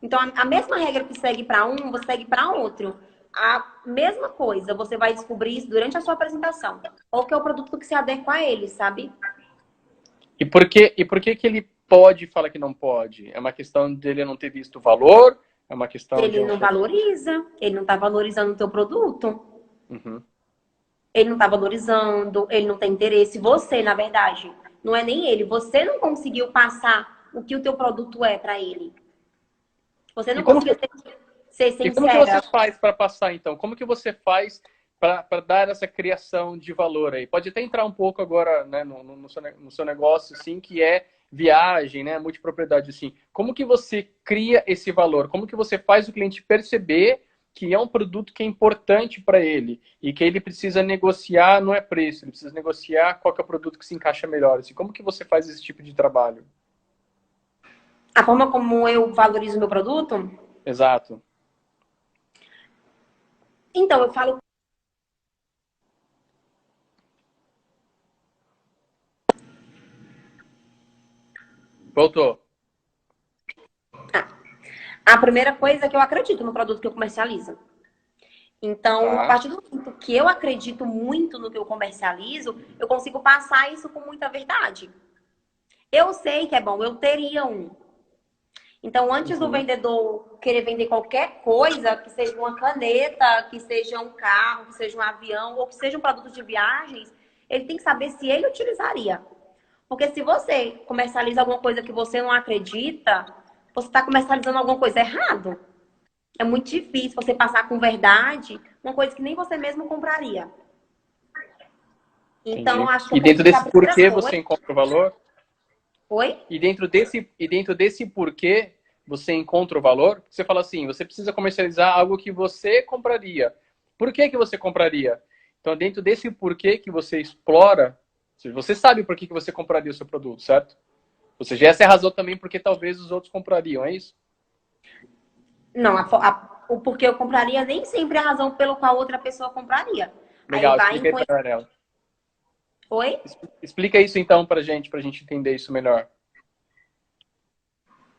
S2: Então, a mesma regra que segue para um, você segue para outro. A mesma coisa, você vai descobrir isso durante a sua apresentação. Qual que é o produto que se adequa a ele, sabe?
S1: E por que ele pode falar que não pode? É uma questão dele não ter visto o valor? É uma questão de...
S2: Ele não valoriza, ele não está valorizando o teu produto.
S1: Uhum.
S2: Ele não está valorizando, ele não tem interesse. Você, na verdade, não é nem ele. Você não conseguiu passar o que o teu produto é para ele. Você
S1: E
S2: não
S1: como que,
S2: conseguiu ser
S1: e como que você
S2: sincera.
S1: faz para passar, então? Como que você faz para dar essa criação de valor aí? Pode até entrar um pouco agora, né, no seu negócio, assim, que é viagem, né, multipropriedade, assim. Como que você cria esse valor? Como que você faz o cliente perceber que é um produto que é importante para ele e que ele precisa negociar, não é preço, ele precisa negociar qual que é o produto que se encaixa melhor. Assim, como que você faz esse tipo de trabalho?
S2: A forma como eu valorizo o meu produto?
S1: Exato.
S2: Então, eu falo.
S1: Voltou.
S2: A primeira coisa é que eu acredito no produto que eu comercializo. Então, a
S1: Tá.
S2: partir do momento que eu acredito muito no que eu comercializo, eu consigo passar isso com muita verdade. Eu sei que é bom, eu teria um. Então, antes do
S1: Uhum.
S2: vendedor querer vender qualquer coisa, que seja uma caneta, que seja um carro, que seja um avião, ou que seja um produto de viagens, ele tem que saber se ele utilizaria. Porque se você comercializa alguma coisa que você não acredita, você está comercializando alguma coisa errado. É muito difícil você passar com verdade uma coisa que nem você mesmo compraria. Então,
S1: Entendi.
S2: acho que
S1: E dentro
S2: a
S1: desse
S2: primeira
S1: porquê
S2: coisa.
S1: você encontra o valor?
S2: Oi?
S1: E dentro desse porquê você encontra o valor? Você fala assim, você precisa comercializar algo que você compraria. Por que que você compraria? Então, dentro desse porquê que você explora, você sabe por que que você compraria o seu produto, certo? Ou seja, essa é a razão também porque talvez os outros comprariam, é isso?
S2: Não, o porquê eu compraria nem sempre é a razão pelo qual outra pessoa compraria. Aí
S1: Legal,
S2: vai em
S1: explica aí
S2: conhecer.
S1: para ela.
S2: Oi?
S1: Explica isso então pra gente entender isso melhor.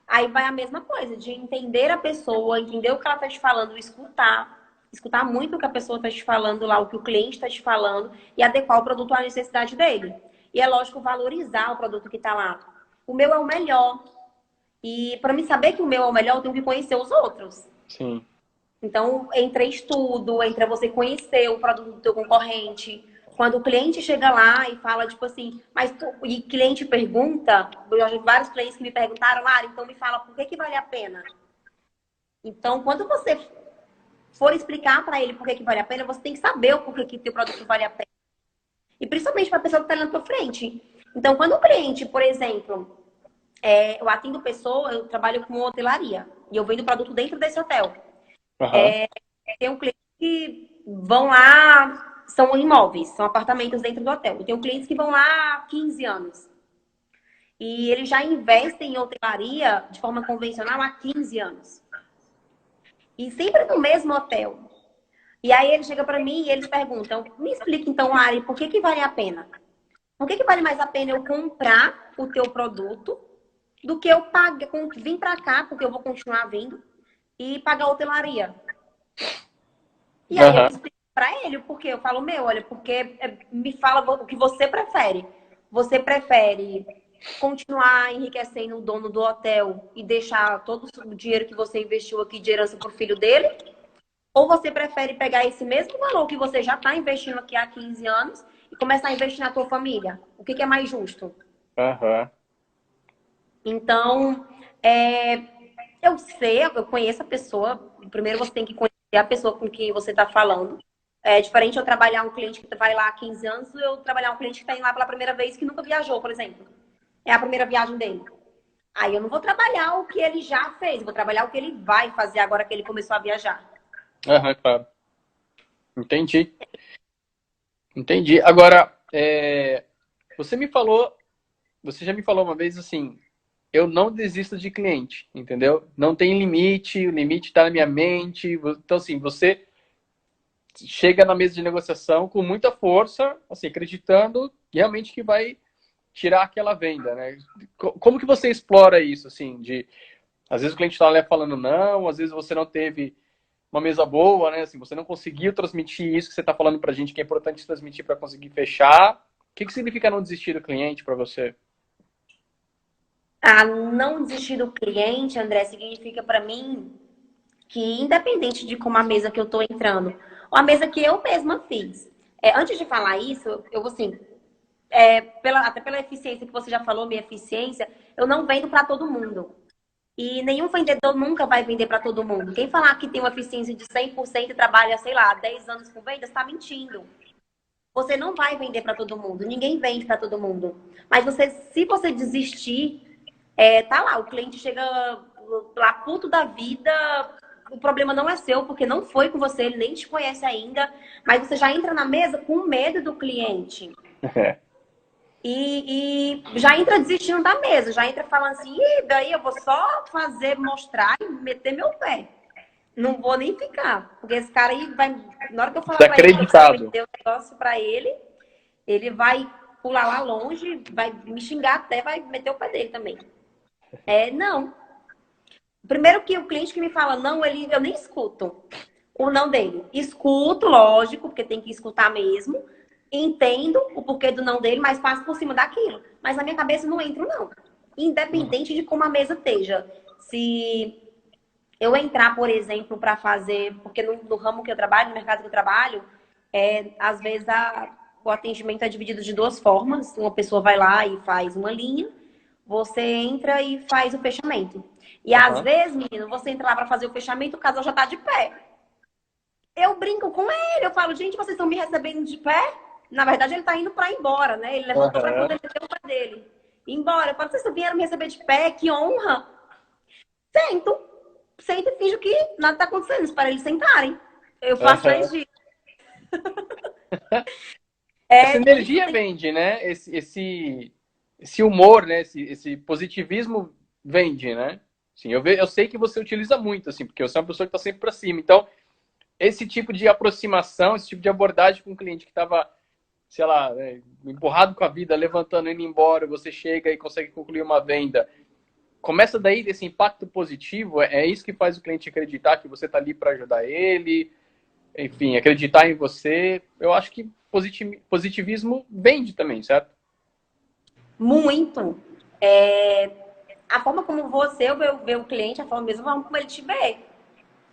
S2: Aí vai a mesma coisa, de entender a pessoa, entender o que ela está te falando, escutar. Escutar muito o que a pessoa está te falando lá, o que o cliente está te falando e adequar o produto à necessidade dele. E é lógico valorizar o produto que está lá. O meu é o melhor. E para me saber que o meu é o melhor, eu tenho que conhecer os outros.
S1: Sim.
S2: Então, entra estudo, entra você conhecer o produto do teu concorrente. Quando o cliente chega lá e fala, tipo assim, e cliente pergunta, eu já tive vários clientes que me perguntaram, Lara, então me fala por que que vale a pena? Então, quando você for explicar para ele por que que vale a pena, você tem que saber o porquê que teu produto vale a pena. E principalmente para a pessoa que está na tua frente. Então, quando o cliente, por exemplo, eu atendo pessoa, eu trabalho com hotelaria e eu vendo produto dentro desse hotel.
S1: Aham.
S2: Tem um cliente que vão lá, são imóveis, são apartamentos dentro do hotel. Eu tenho clientes que vão lá há 15 anos. E eles já investem em hotelaria de forma convencional há 15 anos. E sempre no mesmo hotel. E aí ele chega para mim e eles perguntam: me explica então, Ari, por que que vale a pena? Por que que vale mais a pena eu comprar o teu produto do que eu pagar, vir para cá, porque eu vou continuar vindo, e pagar a hotelaria? E aí eu
S1: Aham.
S2: explico para ele o porquê. Eu falo, olha, porque me fala o que você prefere. Você prefere continuar enriquecendo o dono do hotel e deixar todo o dinheiro que você investiu aqui de herança pro filho dele? Ou você prefere pegar esse mesmo valor que você já está investindo aqui há 15 anos e começar a investir na tua família? O que é mais justo?
S1: Aham.
S2: Então, eu sei, eu conheço a pessoa. Primeiro você tem que conhecer a pessoa com quem você está falando. É diferente eu trabalhar um cliente que vai lá há 15 anos do eu trabalhar um cliente que está indo lá pela primeira vez que nunca viajou, por exemplo. É a primeira viagem dele. Aí eu não vou trabalhar o que ele já fez, vou trabalhar o que ele vai fazer agora que ele começou a viajar.
S1: Aham, claro. Entendi. Entendi. Agora, você me falou, você já me falou uma vez assim, eu não desisto de cliente, entendeu? Não tem limite, o limite está na minha mente. Então, assim, você chega na mesa de negociação com muita força, assim, acreditando realmente que vai tirar aquela venda, né? Como que você explora isso, assim, às vezes o cliente está lá falando não, às vezes você não teve uma mesa boa, né? Assim, você não conseguiu transmitir isso que você está falando para a gente, que é importante transmitir para conseguir fechar. O que significa não desistir do cliente para você?
S2: A não desistir do cliente, André, significa para mim que independente de como a mesa que eu estou entrando, ou a mesa que eu mesma fiz. Antes de falar isso, eu assim, até pela eficiência que você já falou, minha eficiência, eu não vendo para todo mundo. E nenhum vendedor nunca vai vender para todo mundo. Quem falar que tem uma eficiência de 100% e trabalha, sei lá, 10 anos com vendas, está mentindo. Você não vai vender para todo mundo. Ninguém vende para todo mundo. Mas se você desistir, tá lá, o cliente chega lá puto da vida, o problema não é seu, porque não foi com você, ele nem te conhece ainda, mas você já entra na mesa com medo do cliente. E já entra desistindo da mesa, já entra falando assim, e daí eu vou só fazer, mostrar e meter meu pé. Não vou nem ficar. Porque esse cara aí vai. Na hora que eu falar pra ele que eu quero
S1: Desacreditado.
S2: vender o negócio pra ele vai pular lá longe, vai me xingar até, vai meter o pé dele também. Não. Primeiro que o cliente que me fala não, eu nem escuto. o não dele. Escuto, lógico, porque tem que escutar mesmo. Entendo o porquê do não dele, mas passo por cima daquilo. Mas na minha cabeça não entro, não.
S1: Uhum.
S2: Independente de como a mesa esteja. Se eu entrar, por exemplo, para fazer, porque no ramo que eu trabalho, no mercado que eu trabalho, às vezes o atendimento é dividido de duas formas. Uma pessoa vai lá e faz uma linha, você entra e faz o fechamento. E às
S1: Aham.
S2: vezes, menino, você entra lá para fazer o fechamento, o casal já tá de pé. Eu brinco com ele, eu falo, gente, vocês estão me recebendo de pé? Na verdade, ele tá indo para ir embora, né? Ele levantou para
S1: Aham.
S2: poder meter o pé dele. Ir embora. Eu falo, vocês vieram me receber de pé? Que honra! Sento. Sento e finjo que nada tá acontecendo. Espero eles sentarem. Eu faço
S1: Aham.
S2: isso.
S1: Essa
S2: Isso
S1: energia
S2: tem
S1: vende, né? Esse humor, né? Esse positivismo vende, né? Sim, eu sei que você utiliza muito, assim, porque você é uma pessoa que está sempre para cima. Então, esse tipo de aproximação, esse tipo de abordagem com o cliente que estava, sei lá, né, empurrado com a vida, levantando, indo embora, você chega e consegue concluir uma venda. Começa daí desse impacto positivo, é isso que faz o cliente acreditar que você está ali para ajudar ele, enfim, acreditar em você. Eu acho que positivismo vende também, certo?
S2: muito. A forma como você vê o cliente, a forma mesmo como ele te vê.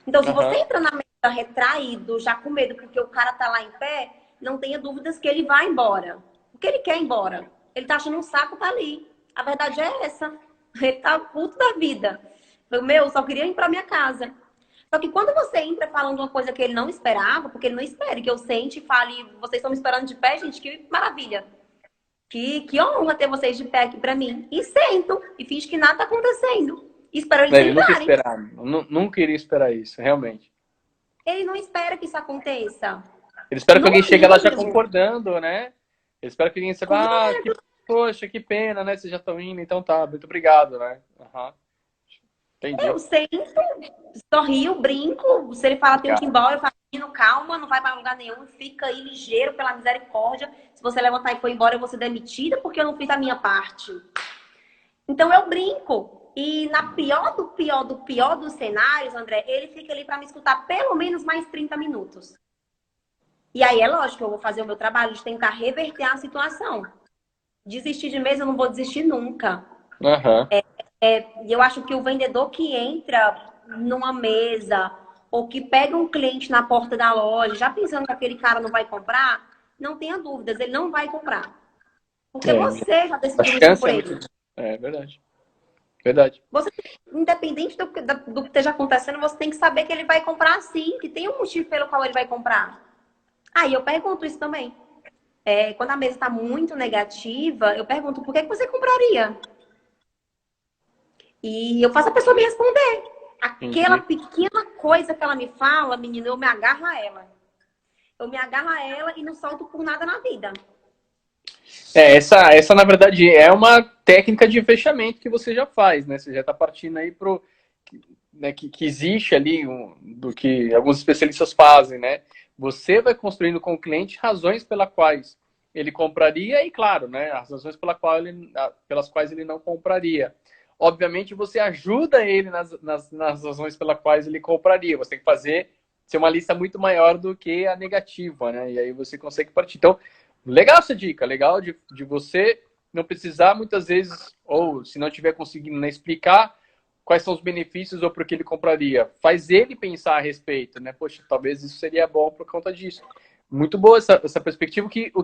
S2: Então, se você
S1: Aham.
S2: entra na mesa retraído, já com medo, porque o cara tá lá em pé, não tenha dúvidas que ele vai embora. Porque ele quer ir embora. Ele tá achando um saco tá ali. A verdade é essa. Ele tá puto da vida. Meu, só queria ir pra minha casa. Só que quando você entra falando uma coisa que ele não esperava, porque ele não espera que eu sente e fale, vocês estão me esperando de pé, gente, que maravilha. Que honra ter vocês de pé aqui pra mim. E sento, e finge que nada tá acontecendo. E espero eles
S1: Ele nunca
S2: sentarem.
S1: esperava, nunca iria esperar isso, realmente.
S2: Ele não espera que isso aconteça.
S1: Ele espera que
S2: No
S1: alguém chegue lá já
S2: mínimo.
S1: concordando, né? Ele espera que alguém saiba, ah, que, poxa, que pena, né? Vocês já estão indo, então tá, muito obrigado, né? Aham, entendi.
S2: Eu sento, sorrio, brinco. Se ele fala tenho que ir
S1: Legal.
S2: embora, eu falo, menino, calma, não vai para lugar nenhum. Fica aí ligeiro, pela misericórdia. Se você levantar e for embora, eu vou ser demitida porque eu não fiz a minha parte. Então eu brinco. E na pior dos cenários, André, ele fica ali para me escutar pelo menos mais 30 minutos. E aí é lógico, eu vou fazer o meu trabalho de tentar reverter a situação. Desistir de mesa, eu não vou desistir nunca.
S1: Aham.
S2: E eu acho que o vendedor que entra numa mesa ou que pega um cliente na porta da loja, já pensando que aquele cara não vai comprar, não tenha dúvidas, ele não vai comprar. Porque
S1: É,
S2: você já
S1: a
S2: decidiu isso
S1: chance
S2: por
S1: é muito.
S2: ele.
S1: É verdade. Verdade.
S2: Você, independente do que esteja acontecendo, você tem que saber que ele vai comprar sim, que tem um motivo pelo qual ele vai comprar. Aí eu pergunto isso também. Quando a mesa está muito negativa, eu pergunto por que você compraria? E eu faço a pessoa me responder. Aquela
S1: Entendi.
S2: pequena coisa que ela me fala, menina, eu me agarro a ela. Eu me agarro a ela e não solto por nada na vida.
S1: Essa, na verdade, é uma técnica de fechamento que você já faz, né? Você já está partindo aí pro, né, que existe ali do que alguns especialistas fazem, né? Você vai construindo com o cliente razões pelas quais ele compraria e, claro, né, as razões pelas quais ele não compraria. Obviamente, você ajuda ele nas razões pelas quais ele compraria. Você tem que fazer ser uma lista muito maior do que a negativa, né? E aí você consegue partir. Então, legal essa dica, legal de você não precisar muitas vezes, ou se não estiver conseguindo né, explicar quais são os benefícios ou por que ele compraria. Faz ele pensar a respeito, né? Poxa, talvez isso seria bom por conta disso. Muito boa essa perspectiva. O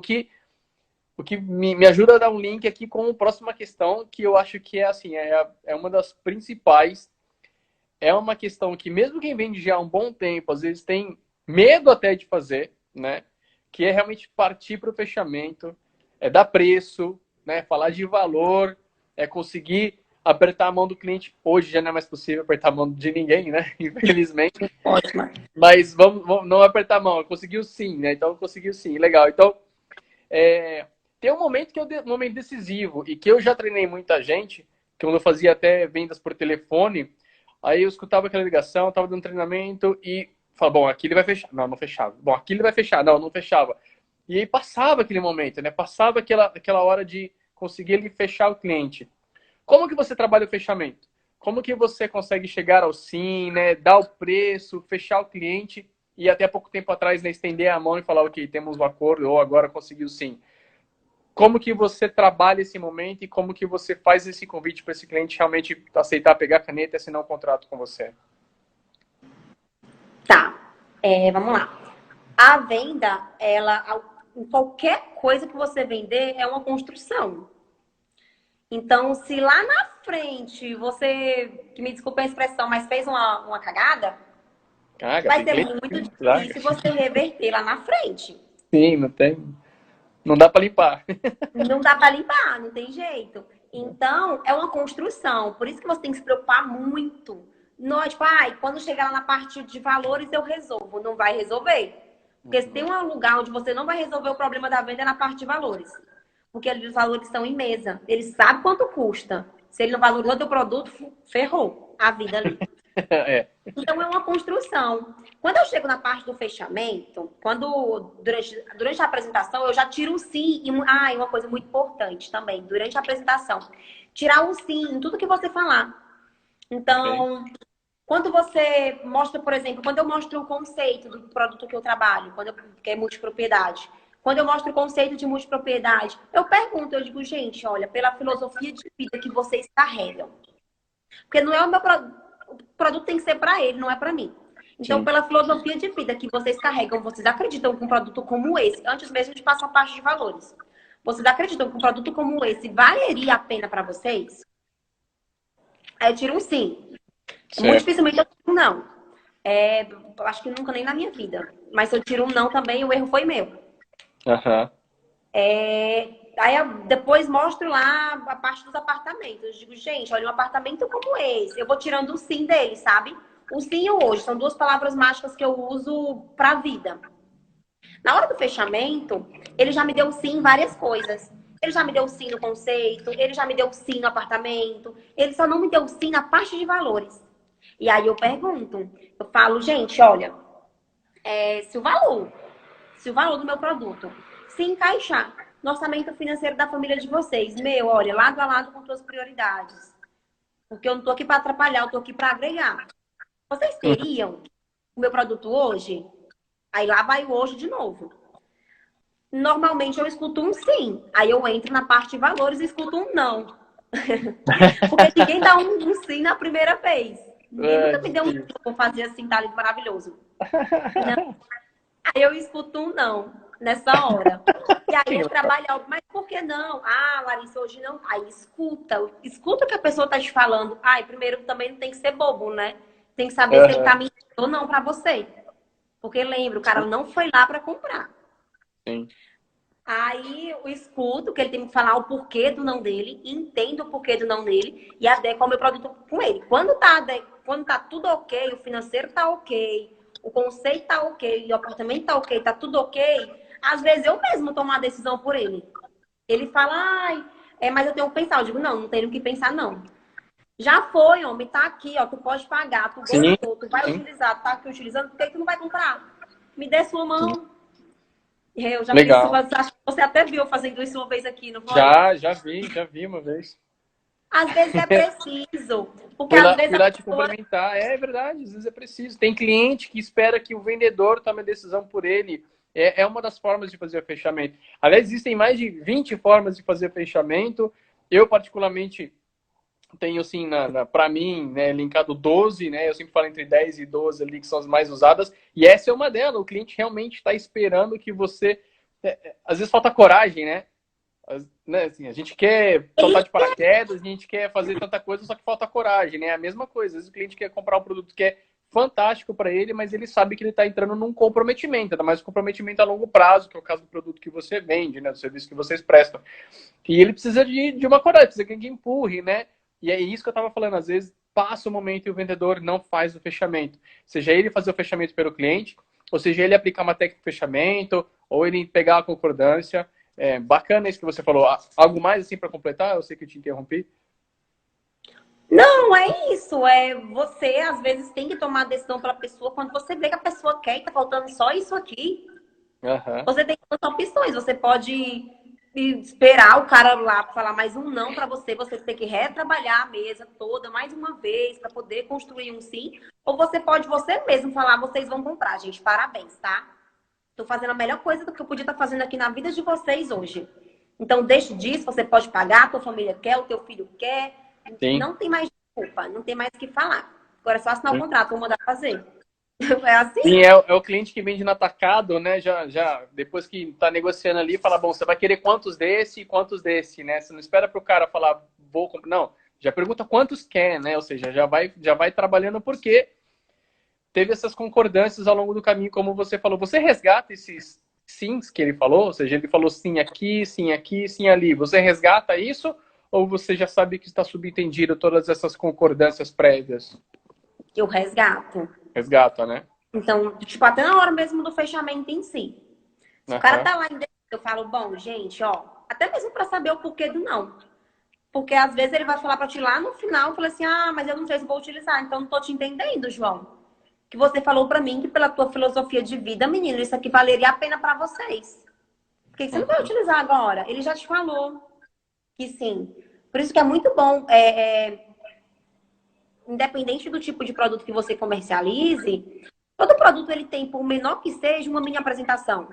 S1: que me ajuda a dar um link aqui com a próxima questão, que eu acho que é assim, é uma das principais. É uma questão que mesmo quem vende já há um bom tempo, às vezes tem medo até de fazer, né? Que é realmente partir para o fechamento, é dar preço, né? Falar de valor, é conseguir apertar a mão do cliente. Hoje já não é mais possível apertar a mão de ninguém, né? Infelizmente.
S2: Ótimo.
S1: Mas vamos não apertar a mão. Conseguiu sim, né? Então conseguiu sim. Legal. Então, tem um momento que é um momento decisivo e que eu já treinei muita gente, que quando eu fazia até vendas por telefone, aí eu escutava aquela ligação, estava dando treinamento e falava, bom, aqui ele vai fechar. Não, não fechava. Bom, aqui ele vai fechar. Não, não fechava. E aí passava aquele momento, né? Passava aquela hora de conseguir ele fechar o cliente. Como que você trabalha o fechamento? Como que você consegue chegar ao sim, né? Dar o preço, fechar o cliente e até pouco tempo atrás, né, estender a mão e falar, ok, temos um acordo, ou agora conseguiu sim. Como que você trabalha esse momento e como que você faz esse convite para esse cliente realmente aceitar pegar a caneta e assinar um contrato com você?
S2: Tá, vamos lá. A venda, qualquer coisa que você vender é uma construção. Então, se lá na frente você, que me desculpe a expressão, mas fez uma cagada,
S1: Caga,
S2: vai
S1: tem
S2: ser
S1: cliente
S2: muito
S1: que larga.
S2: difícil você reverter lá na frente.
S1: Sim, não tem. Não dá para limpar.
S2: Não dá para limpar, não tem jeito. Então, é uma construção. Por isso que você tem que se preocupar muito. Não é tipo, quando chegar lá na parte de valores eu resolvo. Não vai resolver. Porque se tem um lugar onde você não vai resolver o problema da venda é na parte de valores. Porque os valores estão em mesa. Ele sabe quanto custa. Se ele não valorizou o teu produto, ferrou a vida ali.
S1: É.
S2: Então, é uma construção. Quando eu chego na parte do fechamento, durante a apresentação, eu já tiro o sim. E uma coisa muito importante também, durante a apresentação. Tirar o sim em tudo que você falar.
S1: Okay.
S2: Então, quando você mostra, por exemplo, quando eu mostro o conceito do produto que eu trabalho, que é multipropriedade. Quando eu mostro o conceito de multipropriedade, eu pergunto, eu digo, gente, olha, pela filosofia de vida que vocês carregam. Porque não é o meu produto. O produto tem que ser para ele, não é para mim. Então,
S1: Sim.
S2: pela filosofia de vida que vocês carregam, vocês acreditam que um produto como esse, antes mesmo de passar a parte de valores, vocês acreditam que um produto como esse valeria a pena para vocês? Aí eu tiro um sim. Muito
S1: Certo.
S2: dificilmente eu tiro um não. Acho que nunca nem na minha vida. Mas se eu tiro um não também, o erro foi meu.
S1: Aham.
S2: Aí eu depois mostro lá a parte dos apartamentos. Eu digo, gente, olha, um apartamento como esse. Eu vou tirando o sim dele, sabe? O sim e o hoje são duas palavras mágicas que eu uso pra vida. Na hora do fechamento, ele já me deu sim em várias coisas. Ele já me deu sim no conceito, ele já me deu sim no apartamento. Ele só não me deu sim na parte de valores. E aí eu pergunto, eu falo, gente, olha, se o valor do meu produto se encaixar no orçamento financeiro da família de vocês, olha, lado a lado com suas prioridades. Porque eu não tô aqui para atrapalhar, eu tô aqui para agregar. Vocês teriam o meu produto hoje? Aí lá vai o hoje de novo. Normalmente eu escuto um sim. Aí eu entro na parte de valores e escuto um não. Porque ninguém dá um sim na primeira vez. Ninguém
S1: É,
S2: nunca me deu um sim,
S1: difícil.
S2: vou fazer assim, tá lindo, maravilhoso. Não. Aí eu escuto um não nessa hora. E aí eu trabalho algo, mas por que não? Ah, Larissa, hoje não. Aí escuta o que a pessoa tá te falando. Primeiro também não tem que ser bobo, né? Tem que saber se ele tá
S1: Aham.
S2: mentindo ou não pra você. Porque lembra, o cara não foi lá pra comprar.
S1: Sim.
S2: Aí eu escuto que ele tem que falar o porquê do não dele, entendo o porquê do não dele e adequo o meu produto com ele. Quando tá tudo ok, o financeiro tá ok, o conceito tá ok, o apartamento tá ok, tá tudo ok, às vezes eu mesmo tomo a decisão por ele. Ele fala, mas eu tenho que pensar. Eu digo, não tenho o que pensar, não. Já foi, homem, tá aqui, ó, tu pode pagar, tu
S1: Sim,
S2: gostou, tu vai
S1: sim,
S2: utilizar, tá aqui utilizando, por que tu não vai comprar? Me dê sua
S1: sim.
S2: mão. Eu já fiz isso,
S1: Legal.
S2: acho que você até viu fazendo isso uma vez aqui, não foi?
S1: Já vi uma vez.
S2: Às vezes é preciso, porque às vezes
S1: Fui
S2: a
S1: lá te
S2: pessoa.
S1: complementar. É verdade, às vezes é preciso. Tem cliente que espera que o vendedor tome a decisão por ele. É uma das formas de fazer o fechamento. Aliás, existem mais de 20 formas de fazer fechamento. Eu, particularmente, tenho, assim, para mim, né, linkado 12, né? Eu sempre falo entre 10 e 12 ali, que são as mais usadas. E essa é uma delas. O cliente realmente está esperando que você... às vezes falta coragem, né? Né, assim, a gente quer saltar de paraquedas, a gente quer fazer tanta coisa, só que falta coragem, né? A mesma coisa. Às vezes o cliente quer comprar um produto que é fantástico para ele, mas ele sabe que ele está entrando num comprometimento, ainda mais um comprometimento a longo prazo, que é o caso do produto que você vende, né? Do serviço que vocês prestam. E ele precisa de uma coragem, precisa que alguém empurre, né? E é isso que eu estava falando. Às vezes passa o momento e o vendedor não faz o fechamento. Seja ele fazer o fechamento pelo cliente, ou seja ele aplicar uma técnica de fechamento, ou ele pegar a concordância. Bacana isso que você falou. Algo mais assim para completar? Eu sei que eu te interrompi.
S2: Não, é isso. Você, às vezes, tem que tomar a decisão pela pessoa. Quando você vê que a pessoa quer e tá faltando só isso aqui,
S1: Aham.
S2: você tem duas opções. Você pode e esperar o cara lá falar mais um não para você, você ter que retrabalhar a mesa toda mais uma vez para poder construir um sim. Ou você pode você mesmo falar, vocês vão comprar, gente, parabéns, tá? Tô fazendo a melhor coisa do que eu podia estar fazendo aqui na vida de vocês hoje. Então, deixe disso, você pode pagar, a tua família quer, o teu filho quer.
S1: Sim.
S2: Não tem mais desculpa, não tem mais o que falar. Agora é só assinar o contrato, vou mandar fazer. É assim?
S1: Sim, é o cliente que vende no atacado, né? Já depois que tá negociando ali, fala, bom, você vai querer quantos desse e quantos desse, né? Você não espera pro cara falar, vou comprar. Não, já pergunta quantos quer, né? Ou seja, já vai trabalhando porque teve essas concordâncias ao longo do caminho, como você falou. Você resgata esses sims que ele falou? Ou seja, ele falou sim aqui, sim aqui, sim ali. Você resgata isso ou você já sabe que está subentendido todas essas concordâncias prévias?
S2: Eu resgato.
S1: Resgata, né?
S2: Então, tipo, até na hora mesmo do fechamento em si. Se o cara
S1: Aham.
S2: tá lá em dentro, eu falo, bom, gente, ó, até mesmo para saber o porquê do não. Porque às vezes ele vai falar para ti lá no final, fala assim: "Ah, mas eu não sei se vou utilizar". Então não tô te entendendo, João. Que você falou para mim que pela tua filosofia de vida, menino, isso aqui valeria a pena para vocês. Por que você não vai
S1: Uhum.
S2: utilizar agora? Ele já te falou que sim. Por isso que é muito bom, independente do tipo de produto que você comercialize, todo produto ele tem, por menor que seja, uma mini apresentação.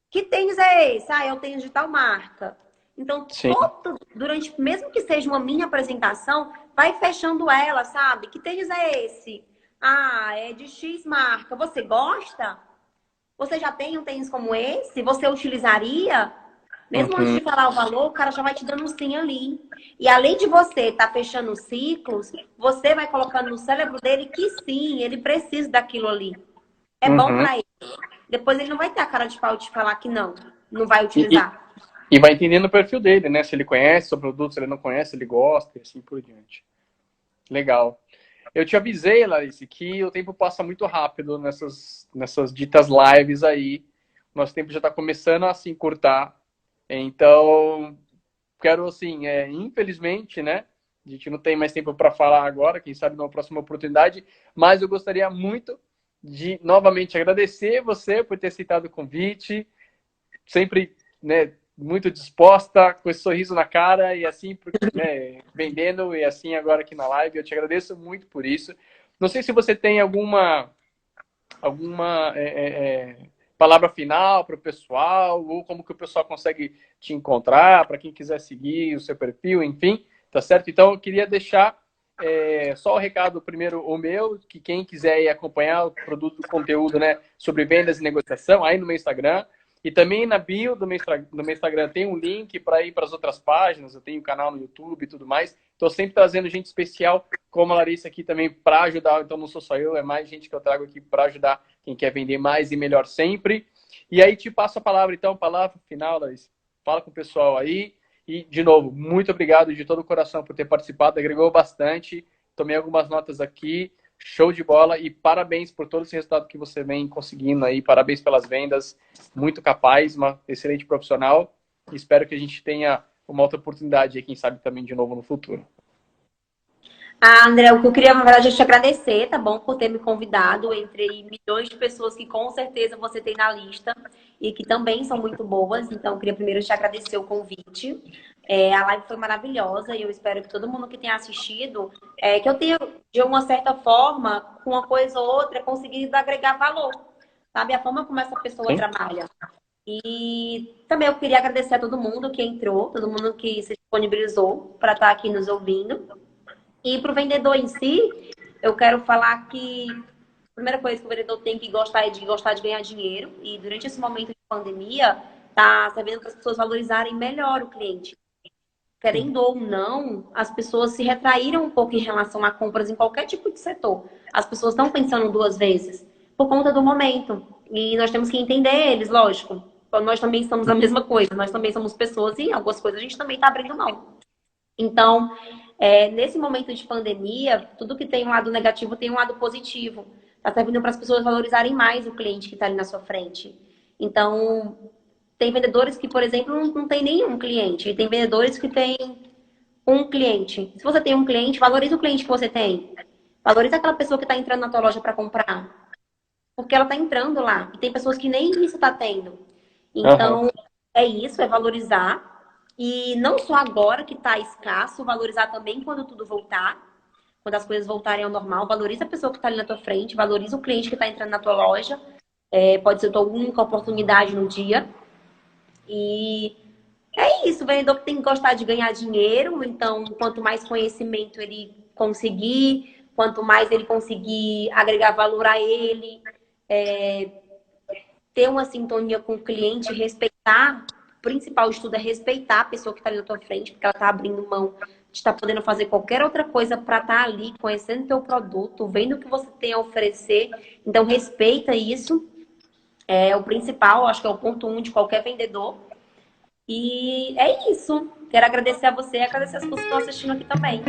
S2: Que tênis é esse? Ah, é o tênis de tal marca. Então,
S1: Sim.
S2: todo, durante, mesmo que seja uma mini apresentação, vai fechando ela, sabe? Que tênis é esse? Ah, é de X marca. Você gosta? Você já tem um tênis como esse? Você utilizaria? Mesmo antes
S1: Uhum.
S2: de falar o valor, o cara já vai te dando um sim ali. E além de você estar fechando ciclos, você vai colocando no cérebro dele que sim, ele precisa daquilo ali. É bom
S1: Uhum.
S2: para ele. Depois ele não vai ter a cara de pau de falar que não, não vai
S1: E, e,
S2: utilizar.
S1: e vai entendendo o perfil dele, né? Se ele conhece o produto, se ele não conhece, ele gosta e assim por diante. Legal. Eu te avisei, Larissa, que o tempo passa muito rápido nessas ditas lives aí. Nosso tempo já está começando a se encurtar. Então, quero, assim, infelizmente, né? A gente não tem mais tempo para falar agora, quem sabe numa próxima oportunidade, mas eu gostaria muito de novamente agradecer você por ter aceitado o convite, sempre, né, muito disposta, com esse sorriso na cara e assim, né, vendendo e assim agora aqui na live. Eu te agradeço muito por isso. Não sei se você tem alguma palavra final para o pessoal ou como que o pessoal consegue te encontrar, para quem quiser seguir o seu perfil, enfim, tá certo? Então eu queria deixar só o recado primeiro o meu, que quem quiser acompanhar o produto, o conteúdo, né, sobre vendas e negociação, aí no meu Instagram, e também na bio do meu Instagram tem um link para ir para as outras páginas, eu tenho um canal no YouTube e tudo mais. Estou sempre trazendo gente especial, como a Larissa aqui também, para ajudar. Então não sou só eu, é mais gente que eu trago aqui para ajudar quem quer vender mais e melhor sempre. E aí te passo a palavra, então, palavra final, Larissa. Fala com o pessoal aí. E, de novo, muito obrigado de todo o coração por ter participado, agregou bastante. Tomei algumas notas aqui. Show de bola e parabéns por todo esse resultado que você vem conseguindo aí. Parabéns pelas vendas. Muito capaz, uma excelente profissional. Espero que a gente tenha uma outra oportunidade aí, quem sabe também de novo no futuro.
S2: Ah, André, o que eu queria, na verdade, é te agradecer, tá bom, por ter me convidado entre milhões de pessoas que com certeza você tem na lista e que também são muito boas. Então, eu queria primeiro te agradecer o convite. A live foi maravilhosa e eu espero que todo mundo que tenha assistido, que eu tenha, de uma certa forma, com uma coisa ou outra, conseguido agregar valor, sabe? A forma como essa pessoa
S1: Sim?
S2: trabalha. E também eu queria agradecer a todo mundo que entrou, todo mundo que se disponibilizou para estar aqui nos ouvindo. E para o vendedor em si, eu quero falar que a primeira coisa que o vendedor tem que gostar é de gostar de ganhar dinheiro. E durante esse momento de pandemia, tá servindo para as pessoas valorizarem melhor o cliente. Querendo ou não, as pessoas se retraíram um pouco em relação a compras em qualquer tipo de setor. As pessoas estão pensando duas vezes por conta do momento. E nós temos que entender eles, lógico. Nós também somos a mesma coisa, nós também somos pessoas e algumas coisas a gente também está abrindo mão. Então, nesse momento de pandemia, tudo que tem um lado negativo tem um lado positivo. Está servindo para as pessoas valorizarem mais o cliente que está ali na sua frente. Então, tem vendedores que, por exemplo, não tem nenhum cliente. E tem vendedores que têm um cliente. Se você tem um cliente, valorize o cliente que você tem. Valorize aquela pessoa que está entrando na tua loja para comprar. Porque ela está entrando lá. E tem pessoas que nem isso está tendo.
S1: Aham.
S2: Então, É isso, é valorizar. E não só agora que está escasso, valorizar também quando tudo voltar, quando as coisas voltarem ao normal. Valoriza a pessoa que está ali na tua frente, valoriza o cliente que está entrando na tua loja. Pode ser a tua única oportunidade no dia. E é isso, o vendedor tem que gostar de ganhar dinheiro, então quanto mais conhecimento ele conseguir, quanto mais ele conseguir agregar valor a ele, ter uma sintonia com o cliente, respeitar, o principal estudo é respeitar a pessoa que está ali na tua frente, porque ela está abrindo mão de estar podendo fazer qualquer outra coisa para estar ali, conhecendo teu produto, vendo o que você tem a oferecer. Então, respeita isso. É o principal, acho que é o ponto um de qualquer vendedor. E é isso. Quero agradecer a você e agradecer as pessoas que estão assistindo aqui também.